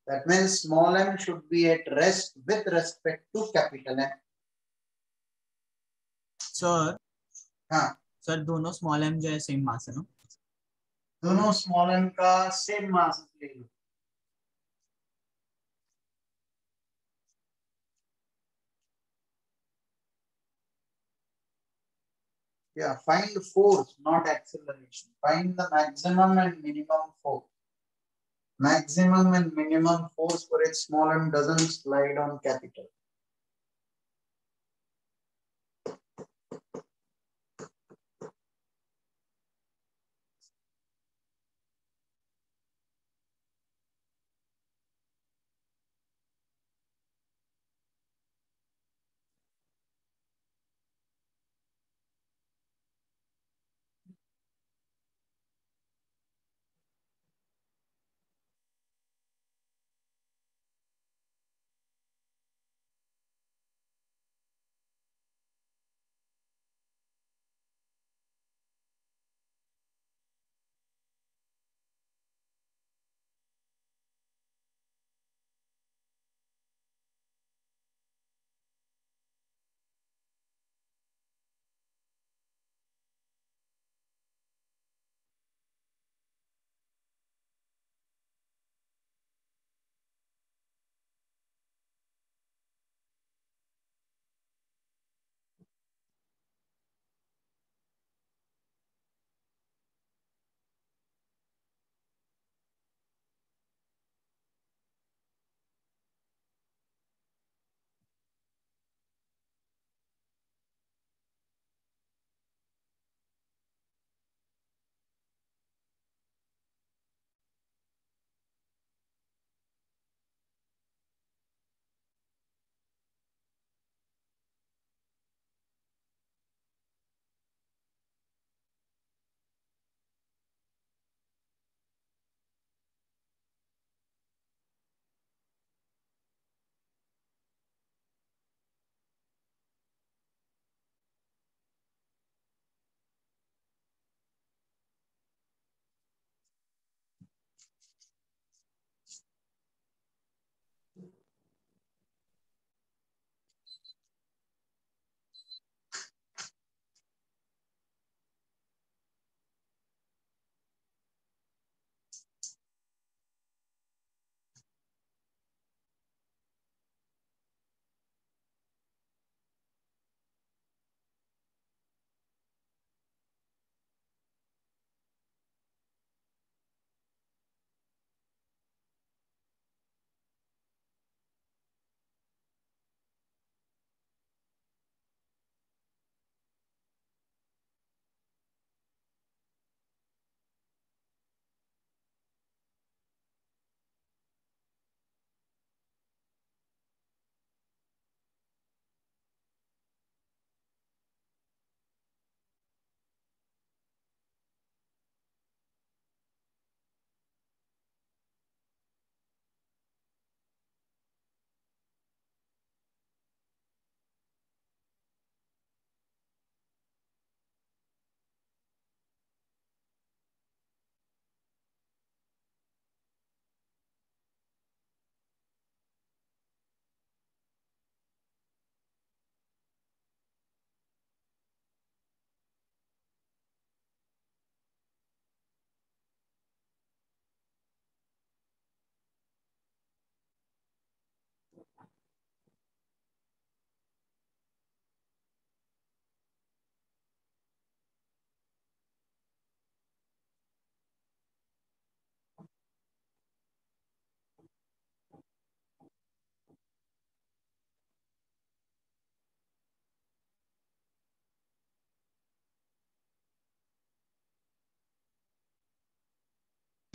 That means small m should be at rest with respect to capital M. Sir, हाँ, sir दोनों small M जो है same mass है ना? दोनों small m का same mass ले लो. Yeah, find force, not acceleration. Find the maximum and minimum force. Maximum and minimum force for a small and doesn't slide on capital.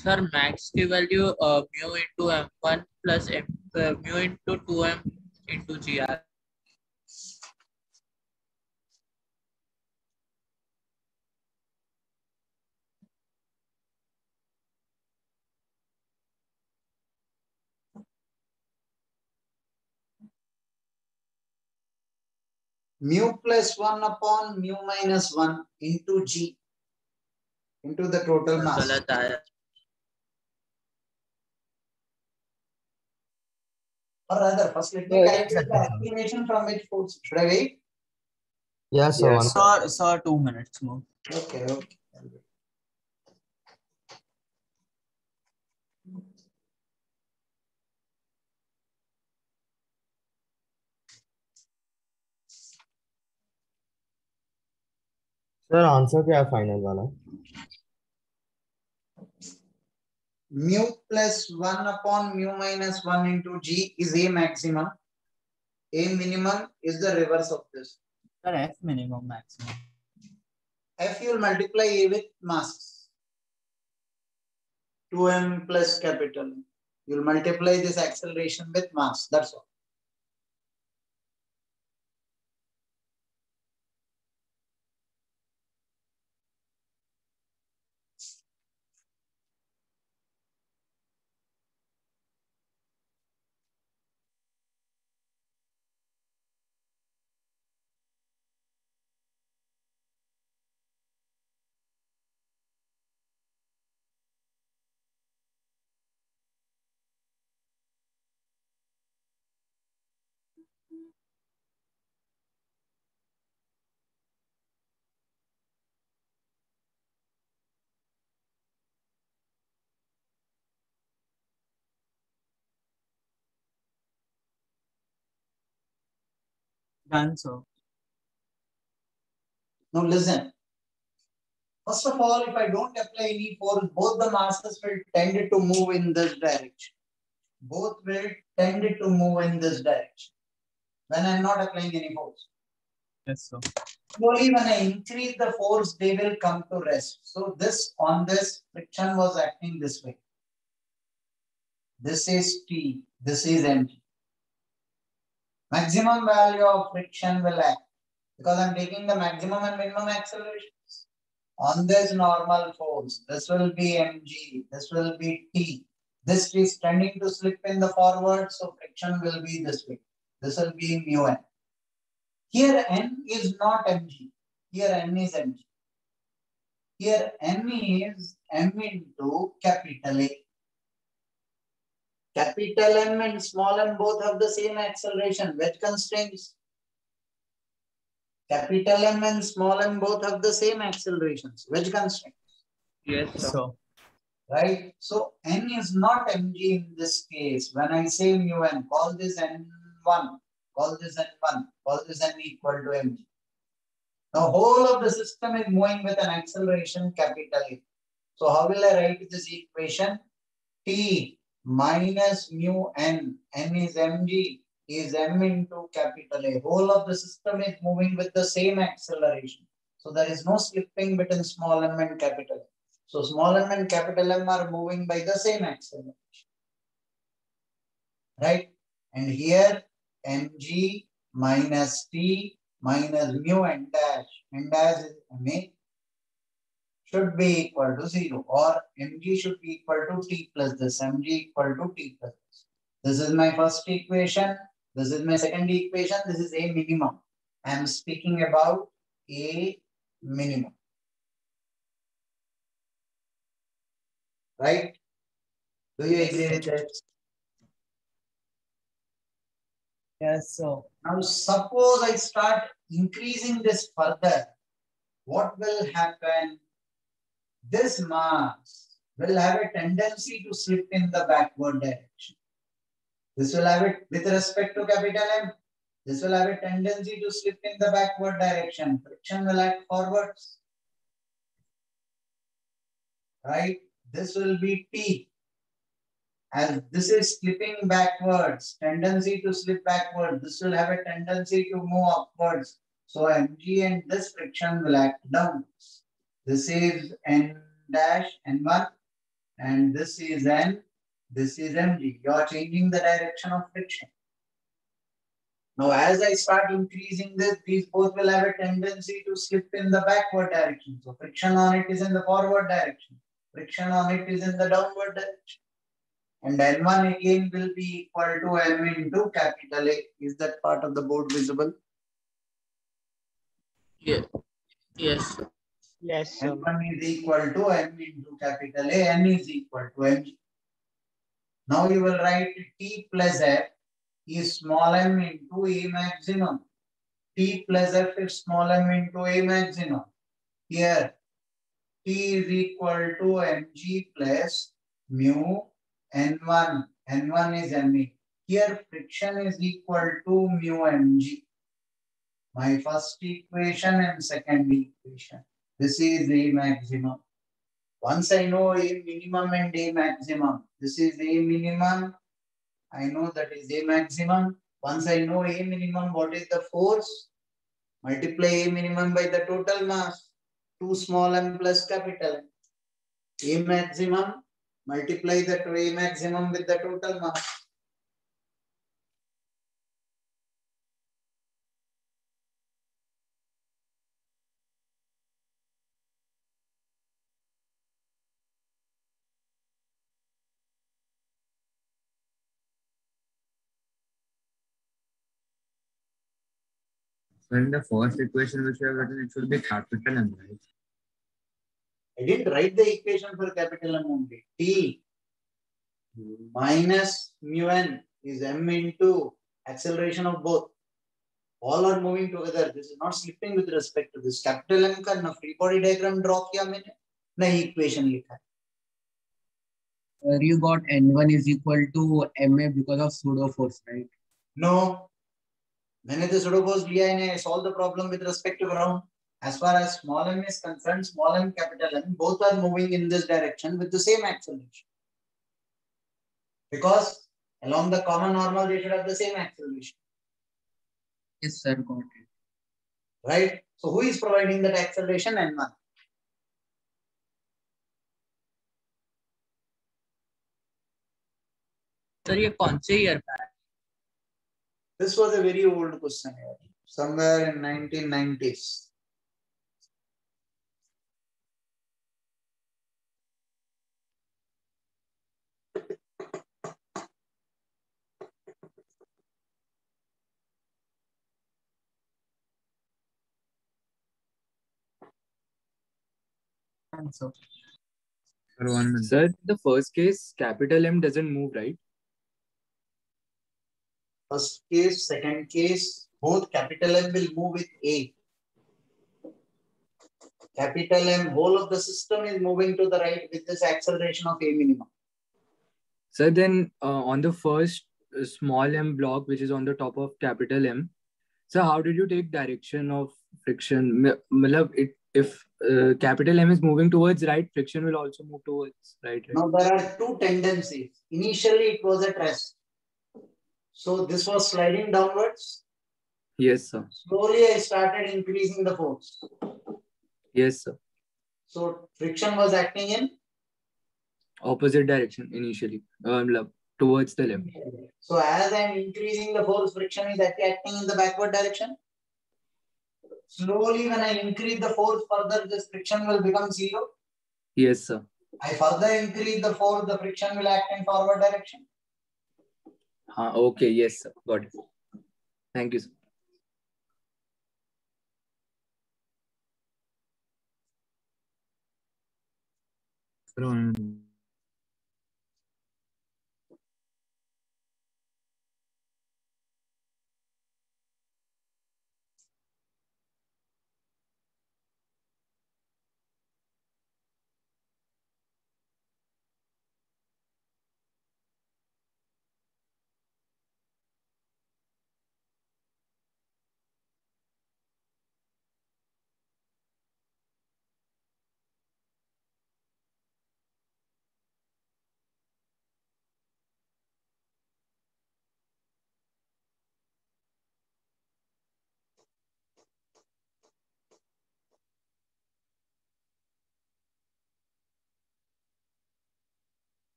Sir, max की value mu into m1 plus mu into 2m into gr. Mu plus 1 upon mu minus 1 into G into the total mass. गलत आया. Or rather, first let me calculate the acceleration from which force. Should I wait? Yes, sir. Yes, sir, 2 minutes more. Okay, okay. Sir answer क्या है final वाला? Mu plus 1 upon mu minus 1 into G is A maximum. A minimum is the reverse of this. Sir, F minimum maximum. F you will multiply A with mass. 2m plus capital M. You will multiply this acceleration with mass. That's all. Done, sir. Now listen. First of all, if I don't apply any force, both the masses will tend to move in this direction. Both will tend to move in this direction when I'm not applying any force. Yes, sir. Slowly, when I increase the force, they will come to rest. So this on this friction was acting this way. This is T, this is mg. Maximum value of friction will act because I'm taking the maximum and minimum accelerations. On this normal force, this will be mg, this will be T. This is tending to slip in the forward, so friction will be this way. This will be mu n. Here n is not mg. Here n is mg. Here n is m into capital A. Capital M and small m both have the same acceleration. Wedge constraints. Capital M and small m both have the same accelerations. Wedge constraints. Yes, sir. So, Right? So n is not mg in this case. When I say mu n, call this n1, call this n1, call this n equal to mg. Now whole of the system is moving with an acceleration capital A. So how will I write this equation? T minus mu n, n is mg, is m into capital A. Whole of the system is moving with the same acceleration. So there is no slipping between small m and capital M. So small m and capital M are moving by the same acceleration. Right? And here mg minus t minus mu n dash is ma, should be equal to 0, or mg should be equal to t plus this, mg equal to t plus this. This is my first equation. This is my second equation. This is A minimum. I am speaking about A minimum. Right? Do you agree with that? yes, sir. Now suppose I start increasing this further. What will happen? This mass will have a tendency to slip in the backward direction. This will have it with respect to capital M. This will have a tendency to slip in the backward direction. Friction will act forwards. Right? This will be T. As this is slipping backwards, tendency to slip backward. This will have a tendency to move upwards. So mg and this friction will act downwards. This is n dash n1 and this is n. This is mg. You are changing the direction of friction. Now, as I start increasing this, these both will have a tendency to slip in the backward direction. So friction on it is in the forward direction. Friction on it is in the downward direction. And N1 again will be equal to M into capital A. Is that part of the board visible? Yeah. Yes. Yes, sir. N1 is equal to M into capital A. N is equal to mg. Now you will write T plus F is small m into A maximum. T plus F is small m into A maximum. Here, T is equal to mg plus mu N1. N1 is me. Here, friction is equal to mu mg. My first equation and second equation. This is A maximum. Once I know A minimum and A maximum, this is A minimum. I know that is A maximum. Once I know A minimum, what is the force? Multiply A minimum by the total mass. 2 small m plus capital M. A maximum, multiply that A maximum with the total mass. So in the first equation which we have written, it should be capital M, right? I didn't write the equation for capital M only. T minus mu n is m into acceleration of both. All are moving together. This is not slipping with respect to this. Capital M का ना free body diagram draw किया मैंने, ना equation लिखा. You got N1 is equal to MA because of pseudo force, right? No. मैंने तो pseudo force लिया है ने solve the problem with respect to ground. As far as small m is concerned, small m, capital M, both are moving in this direction with the same acceleration. Because along the common normal, they should have the same acceleration. Yes, sir, got it. Right? So who is providing that acceleration? N1. Sir ये कौन से year का है? This was a very old question, somewhere in 1990s. Sir, the first case, capital M doesn't move, right? First case, second case, both capital M will move with A. Capital M, whole of the system is moving to the right with this acceleration of A minimum. Sir, then on the first small m block, which is on the top of capital M, so how did you take direction of friction? If capital M is moving towards right, friction will also move towards right. Now there are two tendencies. Initially it was at rest. So this was sliding downwards. Yes, sir. Slowly I started increasing the force. Yes, sir. So friction was acting in opposite direction initially, towards the left. So as I am increasing the force, friction is acting in the backward direction. Slowly when I increase the force further, this friction will become zero. Yes, sir. I further increase the force, the friction will act in forward direction. Okay, yes, sir. Got it. Thank you, sir.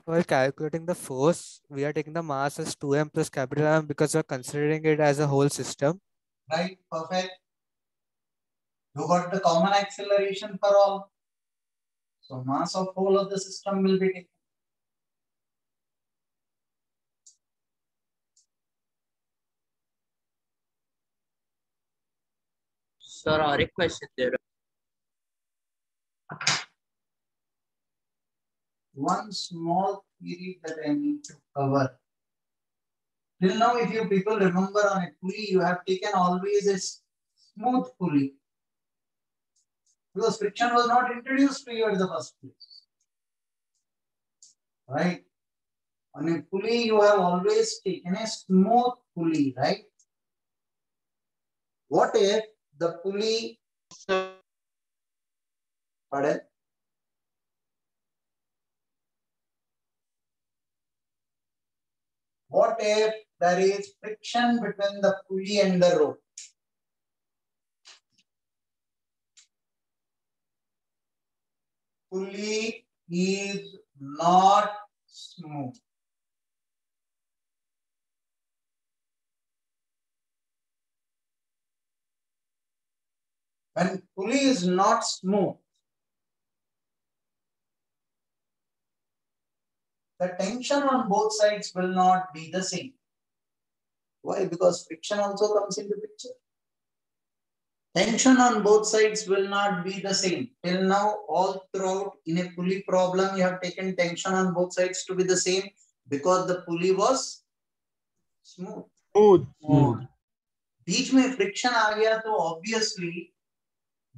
While calculating the force, we are taking the mass as 2m plus capital M because we're considering it as a whole system. Right, perfect. You got the common acceleration for all. So mass of whole of the system will be taken. Sir, और एक question there. One small theory that I need to cover. Till now, if you people remember on a pulley, you have taken always a smooth pulley. Because friction was not introduced to you at the first place. Right? On a pulley, you have always taken a smooth pulley, right? What if the pulley, pardon? What if there is friction between the pulley and the rope? Pulley is not smooth. When pulley is not smooth, the tension on both sides will not be the same. Why? Because friction also comes into picture. Tension on both sides will not be the same. Till now, all throughout in a pulley problem, you have taken tension on both sides to be the same because the pulley was smooth. Smooth. बीच में friction आ गया तो obviously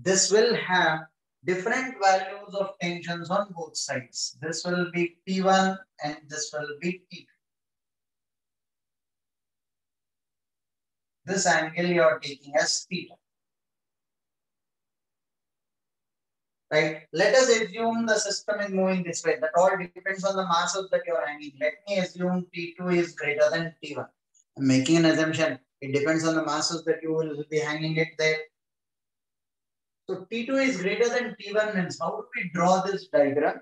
this will have different values of tensions on both sides. This will be T1 and this will be T2. This angle you are taking as theta. Right? Let us assume the system is moving this way. That all depends on the masses that you are hanging. Let me assume T2 is greater than T1. I'm making an assumption. It depends on the masses that you will be hanging it there. So T2 is greater than T1 means how do we draw this diagram?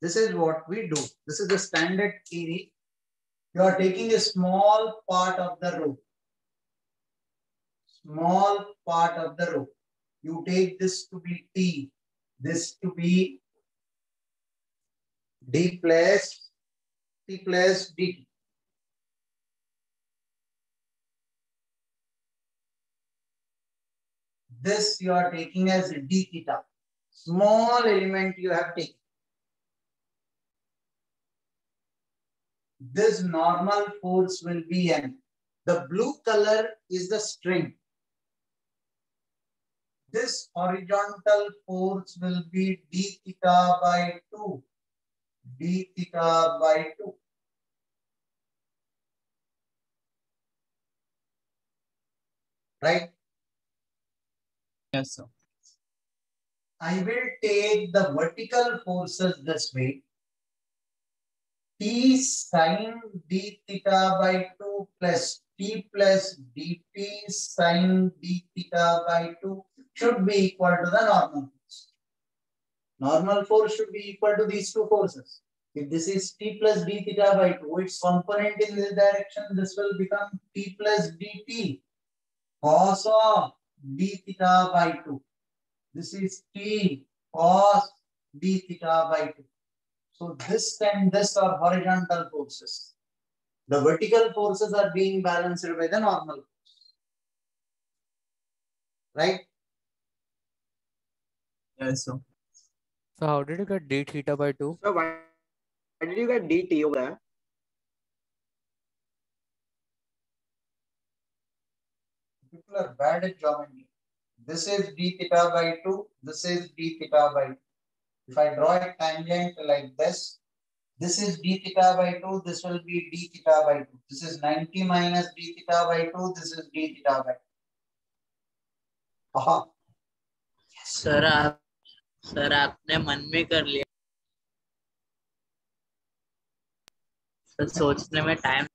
This is what we do. This is the standard theory. You are taking a small part of the rope. Small part of the rope. You take this to be T. This to be D plus T plus dt. This you are taking as d theta. Small element you have taken. This normal force will be N. The blue color is the string. This horizontal force will be d theta by 2. D theta by 2. Right? Yes, sir. I will take the vertical forces this way. T sine d theta by 2 plus T plus dt sine d theta by 2 should be equal to the normal force. Normal force should be equal to these two forces. If this is T plus d theta by 2, its component in this direction, this will become T plus dt cos of d theta by 2. This is T cos d theta by 2. So this and this are horizontal forces. The vertical forces are being balanced by the normal force. Right? Yes, sir. So how did you get d theta by 2? So why did you get dt over there? People are bad at geometry. This is d theta by 2. This is d theta by 2. If I draw a tangent like this is d theta by 2. This will be d theta by 2. This is 90 minus d theta by 2. This is d theta by 2. Aha. Sir आपने मन में कर लिया sir सोचने में time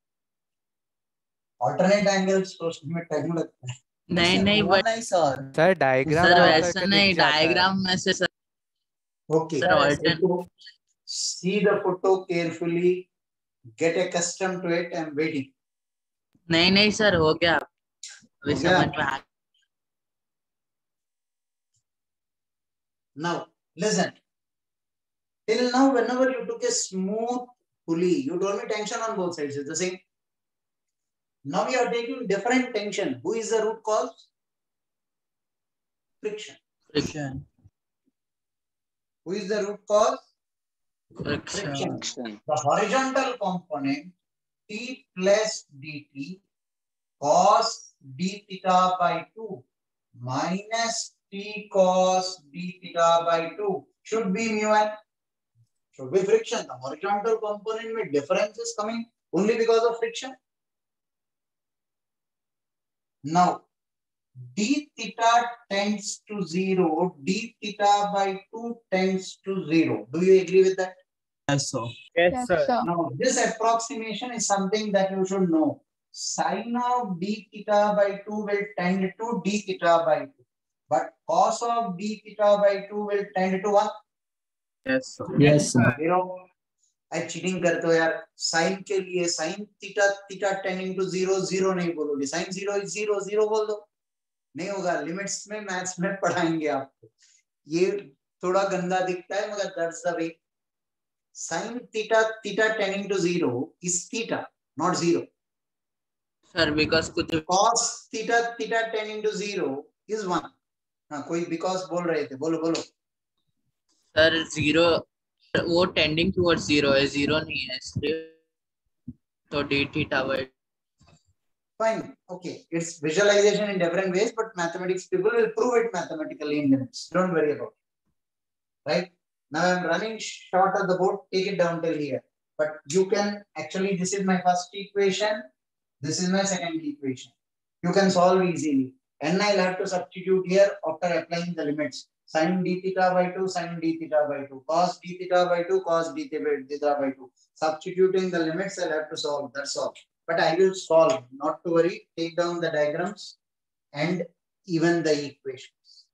Alternate angles सोचने में time लगता है नहीं बट नहीं सर सर डायग्राम सर वैसा नहीं डायग्राम में से sir Okay. Sir See the photo carefully. Get accustomed to it. I'm waiting. नहीं सर हो गया अभी समझ में आ Now, listen. Till now, whenever you took a smooth pulley, you told me tension on both sides is the same. Now we are taking different tension. Who is the root cause? Friction. friction Who is the root cause? friction The horizontal component T plus dt cos d theta by 2 minus T cos d theta by 2 should be mu n. should be friction. The horizontal component में difference is coming only because of friction. Now, d theta tends to 0, d theta by 2 tends to 0. Do you agree with that? Yes, sir. Yes, sir. Now, this approximation is something that you should know. Sine of d theta by 2 will tend to d theta by 2. But cos of d theta by 2 will tend to 1. Yes, sir. Yes, sir. You know, I cheating करते हो यार. Sine के लिए sin theta tending to 0, 0 नहीं बोलोगे. Sin 0 is 0, 0 बोल दो. नहीं होगा. Limits में मैथ्स में पढ़ाएंगे आपको. ये थोड़ा गंदा दिखता है मगर that's the way. Sin theta tending to 0 is theta, not 0. Sir, because कुछ Cos theta tending to 0 is 1. हाँ, कोई because बोल रहे थे. बोलो बोलो. सर 0 वो टेंडिंग टुवर्ड्स 0 है, 0 नहीं है इसलिए तो d theta by Fine. Okay. It's visualization in different ways, but mathematics people will prove it mathematically in minutes. Don't worry about it. Right? Now I'm running short of the board. Take it down till here. But you can actually, this is my first equation. This is my second equation. You can solve easily. And I'll have to substitute here after applying the limits. Sin d theta by 2, sin d theta by 2. Cos d theta by 2, cos d theta by 2. Substituting the limits, I'll have to solve. That's all. But I will solve. Not to worry. Take down the diagrams and even the equations.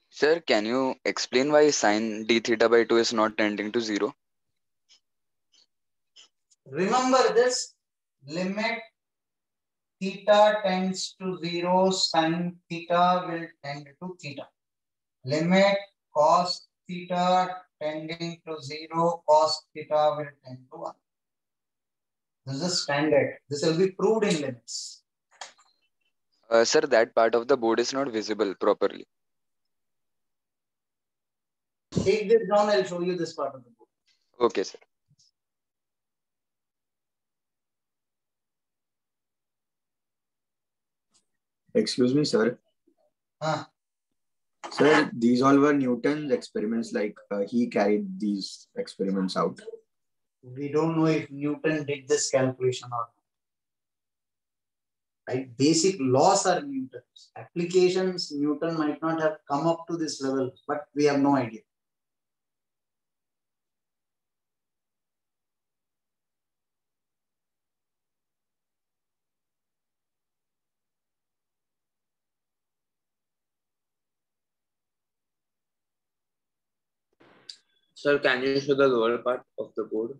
Sir, can you explain why sin d theta by 2 is not tending to 0? Remember this, limit theta tends to 0, sin theta will tend to theta. Limit cos theta tending to 0, cos theta will tend to 1. This is standard. This will be proved in limits. Sir, that part of the board is not visible properly. Take this down, I'll show you this part of the board. Okay, sir. Excuse me, sir. Sir, these all were Newton's experiments, like he carried these experiments out. We don't know if Newton did this calculation or not. Right? Basic laws are Newton's. Applications, Newton might not have come up to this level, but we have no idea. Sir, can you show the lower part of the board?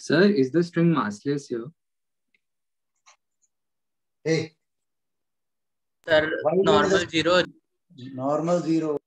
Sir, is the string massless here? Hey. Sir, normal 0. Normal 0.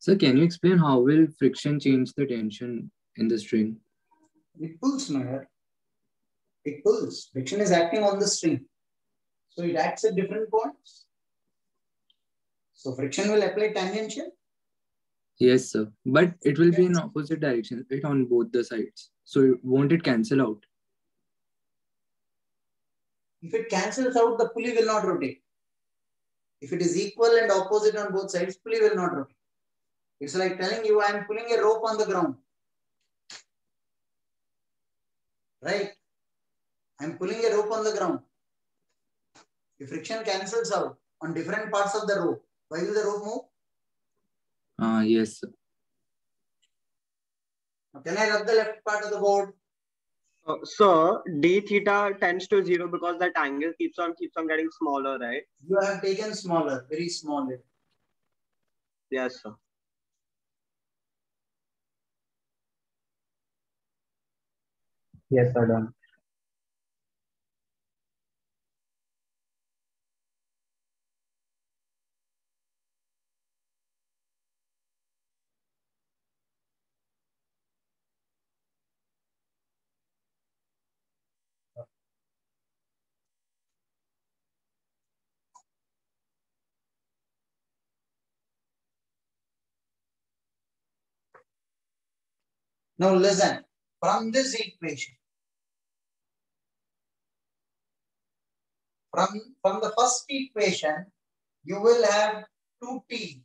Sir, can you explain how will friction change the tension in the string? It pulls, no? It pulls. Friction is acting on the string. So it acts at different points. So friction will apply tangential. Yes, sir. But it will be in opposite direction, right, on both the sides. So won't it cancel out? If it cancels out, the pulley will not rotate. If it is equal and opposite on both sides, pulley will not rotate. It's like telling you I am pulling a rope on the ground. Right? I am pulling a rope on the ground. If friction cancels out on different parts of the rope, why will the rope move? Yes, sir. Now, can I rub the left part of the board? So d theta tends to 0 because that angle keeps on getting smaller, right? You have taken smaller, very small. Yes, sir. Yes, sir, done. Now listen, from this equation, from the first equation, you will have 2t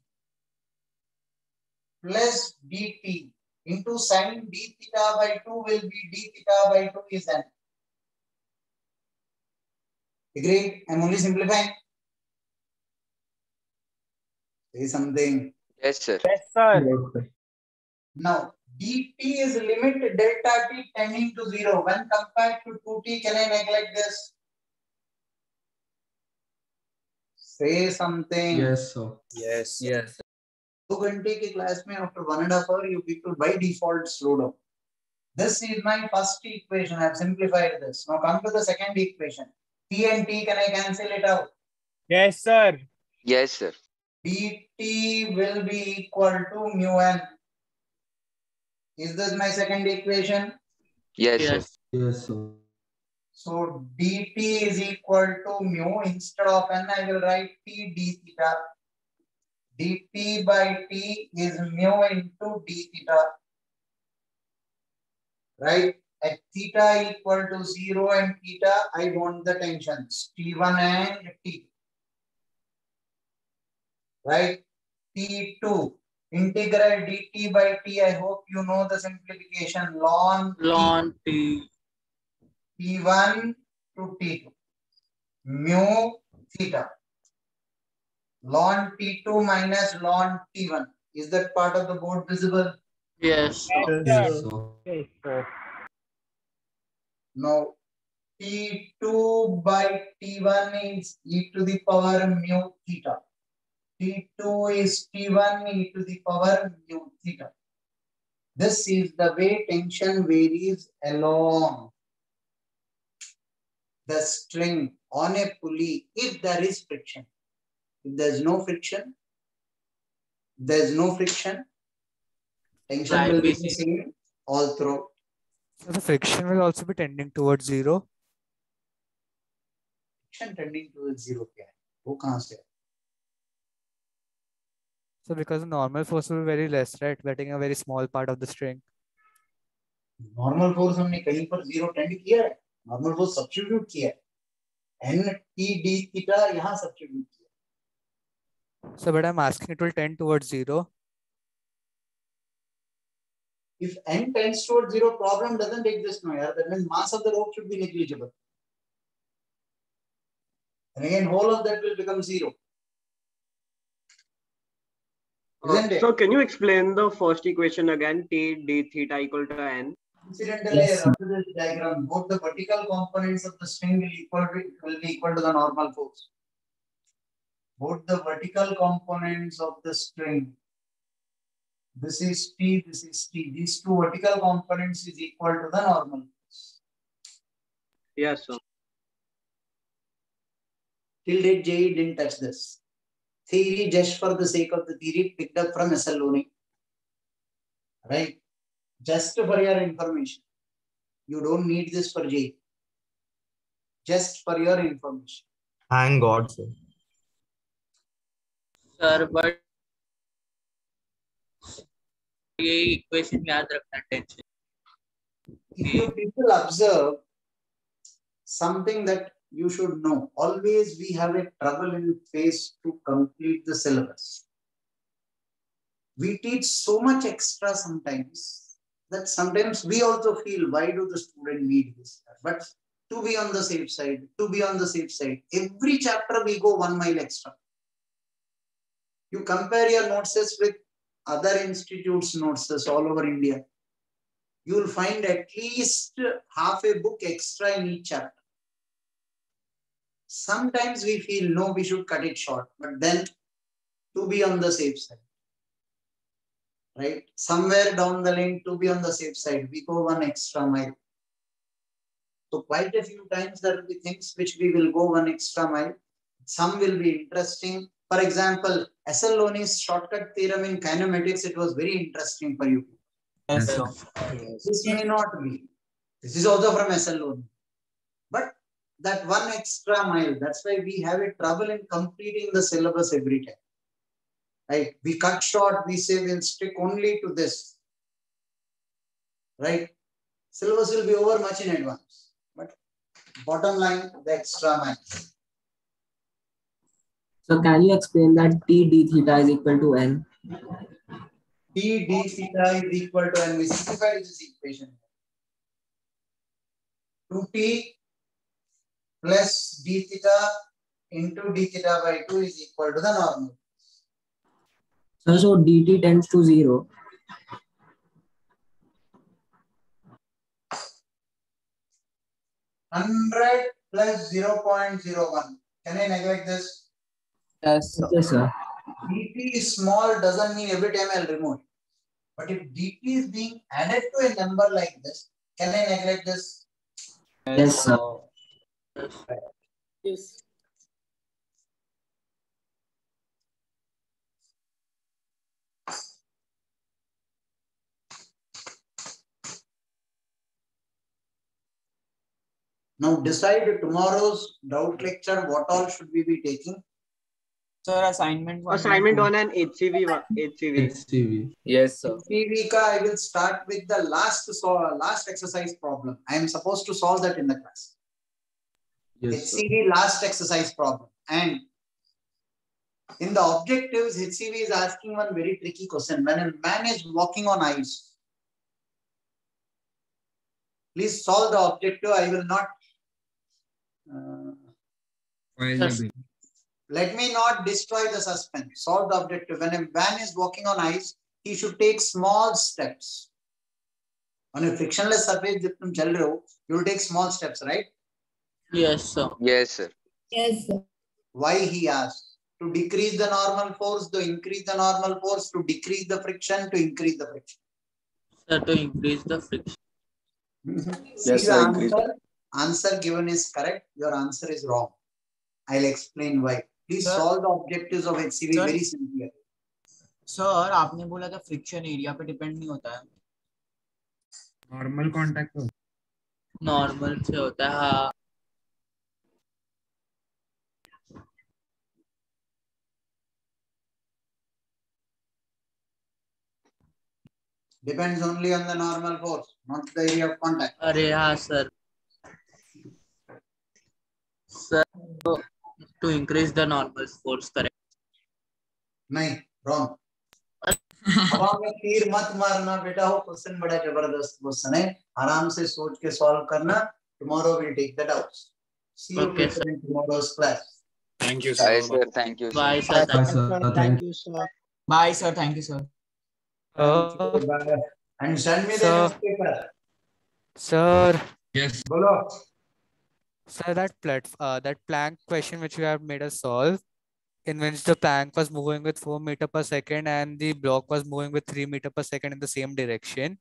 plus dt into sine d theta by 2 will be d theta by 2 is n. Agreed? I'm only simplifying. Say something. Yes, sir. Yes, sir. Yes, sir. Now, dt is limit delta t tending to 0. When compared to 2t, can I neglect this? Say something. Yes, sir. Yes. Yes. 2 घंटे के class में after 1.5 hours, you people by default slow down. This is my first equation. I have simplified this. Now come to the second equation. T and T, can I cancel it out? Yes, sir. Yes, sir. dt will be equal to mu n. Is this my second equation? Yes, sir. Yes, sir. So dt is equal to mu. Instead of n, I will write t d theta. dt by t is mu into d theta. Right? At theta equal to 0 and theta, I want the tensions T1 and T. Right? T2. Integral dt by t. I hope you know the simplification. Ln t. T1 to T2. Mu theta. Ln T2 minus ln T1. Is that part of the board visible? Yes, sir. Yes, sir. Yes, sir. Now, T2 by T1 is e to the power mu theta. T2 is T1 e to the power mu theta. This is the way tension varies along the string on a pulley if there is friction. If there is no friction, tension will be the same all through. So the friction will also be tending towards 0. Friction tending towards 0 क्या है? वो कहाँ से है? So because the normal force will be very less, right? We're taking a very small part of the string. Normal force हमने कहीं पर 0 tend किया है. Normal force substitute किया है. N T d theta यहाँ substitute किया. So but I'm asking it will tend towards 0. If n tends towards 0, problem doesn't exist now. That means mass of the rope should be negligible. And again, whole of that will become 0. Isn't it? So can you explain the first equation again? T d theta equal to n. Incidentally, after this diagram, both the vertical components of the string will be equal to the normal force. Both the vertical components of the string. This is T, this is T. These two vertical components is equal to the normal force. Yes, sir. Till date, JE didn't touch this. Theory, just for the sake of the theory, picked up from SL Looney. Right? Just for your information. You don't need this for JE. Just for your information. Thank God, sir. Sir but ये equation याद रखना tension. If you people observe something that you should know, always we have a trouble in face to complete the syllabus. We teach so much extra sometimes that sometimes we also feel, why do the student need this? But to be on the safe side, every chapter we go 1 mile extra. You compare your notes with other institutes' notes all over India. You will find at least half a book extra in each chapter. Sometimes we feel, no, we should cut it short, but then to be on the safe side, right? Somewhere down the lane, to be on the safe side, we go 1 extra mile. So quite a few times there will be things which we will go 1 extra mile. Some will be interesting. For example, Esseloni's shortcut theorem in kinematics, it was very interesting for you. Yes, sir. This may not be. This is also from Esseloni. But that 1 extra mile, that's why we have a trouble in completing the syllabus every time. Right? We cut short, we say we'll stick only to this. Right? Syllabus will be over much in advance. But bottom line, the extra mile. So can you explain that T d theta is equal to n? T d theta is equal to n. We simplified this equation. 2t plus d theta into d theta by 2 is equal to the normal. So dt tends to 0. $100 plus 0.01. Can I neglect this? Yes, sir. dt is small doesn't mean every time I'll remove it. But if dt is being added to a number like this, can I neglect this? Yes, sir. Yes. Now decide tomorrow's doubt lecture, what all should we be taking? Sir, assignment 1. Assignment 1 and HCV. Yes, sir. HCV I will start with the last exercise problem. I am supposed to solve that in the class. Yes, HCV last exercise problem. And in the objectives, HCV is asking one very tricky question. When a man is walking on ice, please solve the objective. I will not. Let me not destroy the suspense. Solve the objective. When a man is walking on ice, he should take small steps. On a frictionless surface, you will take small steps, right? Yes, sir. Yes, sir. Yes, sir. Why he asked? To decrease the normal force, to increase the normal force, to decrease the friction, to increase the friction. Sir, to increase the friction. Yes, the answer given is correct. Your answer is wrong. I'll explain why. Please solve the objectives of HCV very simply. Sir आपने बोला था friction area पे depend नहीं होता है. Normal contact हो. Normal से होता है. हाँ. Depends only on the normal force, not the area of contact. अरे हाँ sir. Sir, to increase the normal force, correct? नहीं, wrong. हवा में तीर मत मारना बेटा. हो क्वेश्चन बड़ा जबरदस्त क्वेश्चन है. आराम से सोच के सॉल्व करना. Tomorrow we'll take the doubts. See you in tomorrow's class. Thank you, sir. Bye, sir. Thank you. Bye, sir. Thank you, sir. Bye, sir. Thank you, sir. And send me the newspaper. Sir. Yes. Bolo. Sir, that Planck question which you have made us solve, in which the Planck was moving with 4 meters per second and the block was moving with 3 meters per second in the same direction,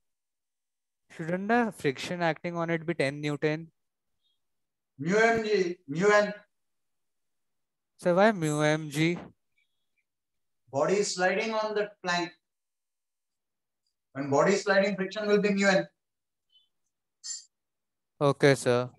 shouldn't the friction acting on it be 10 Newton? Mu mg, mu n. So why mu mg? Body is sliding on the Planck. When body is sliding, friction will be mu n. Okay, sir.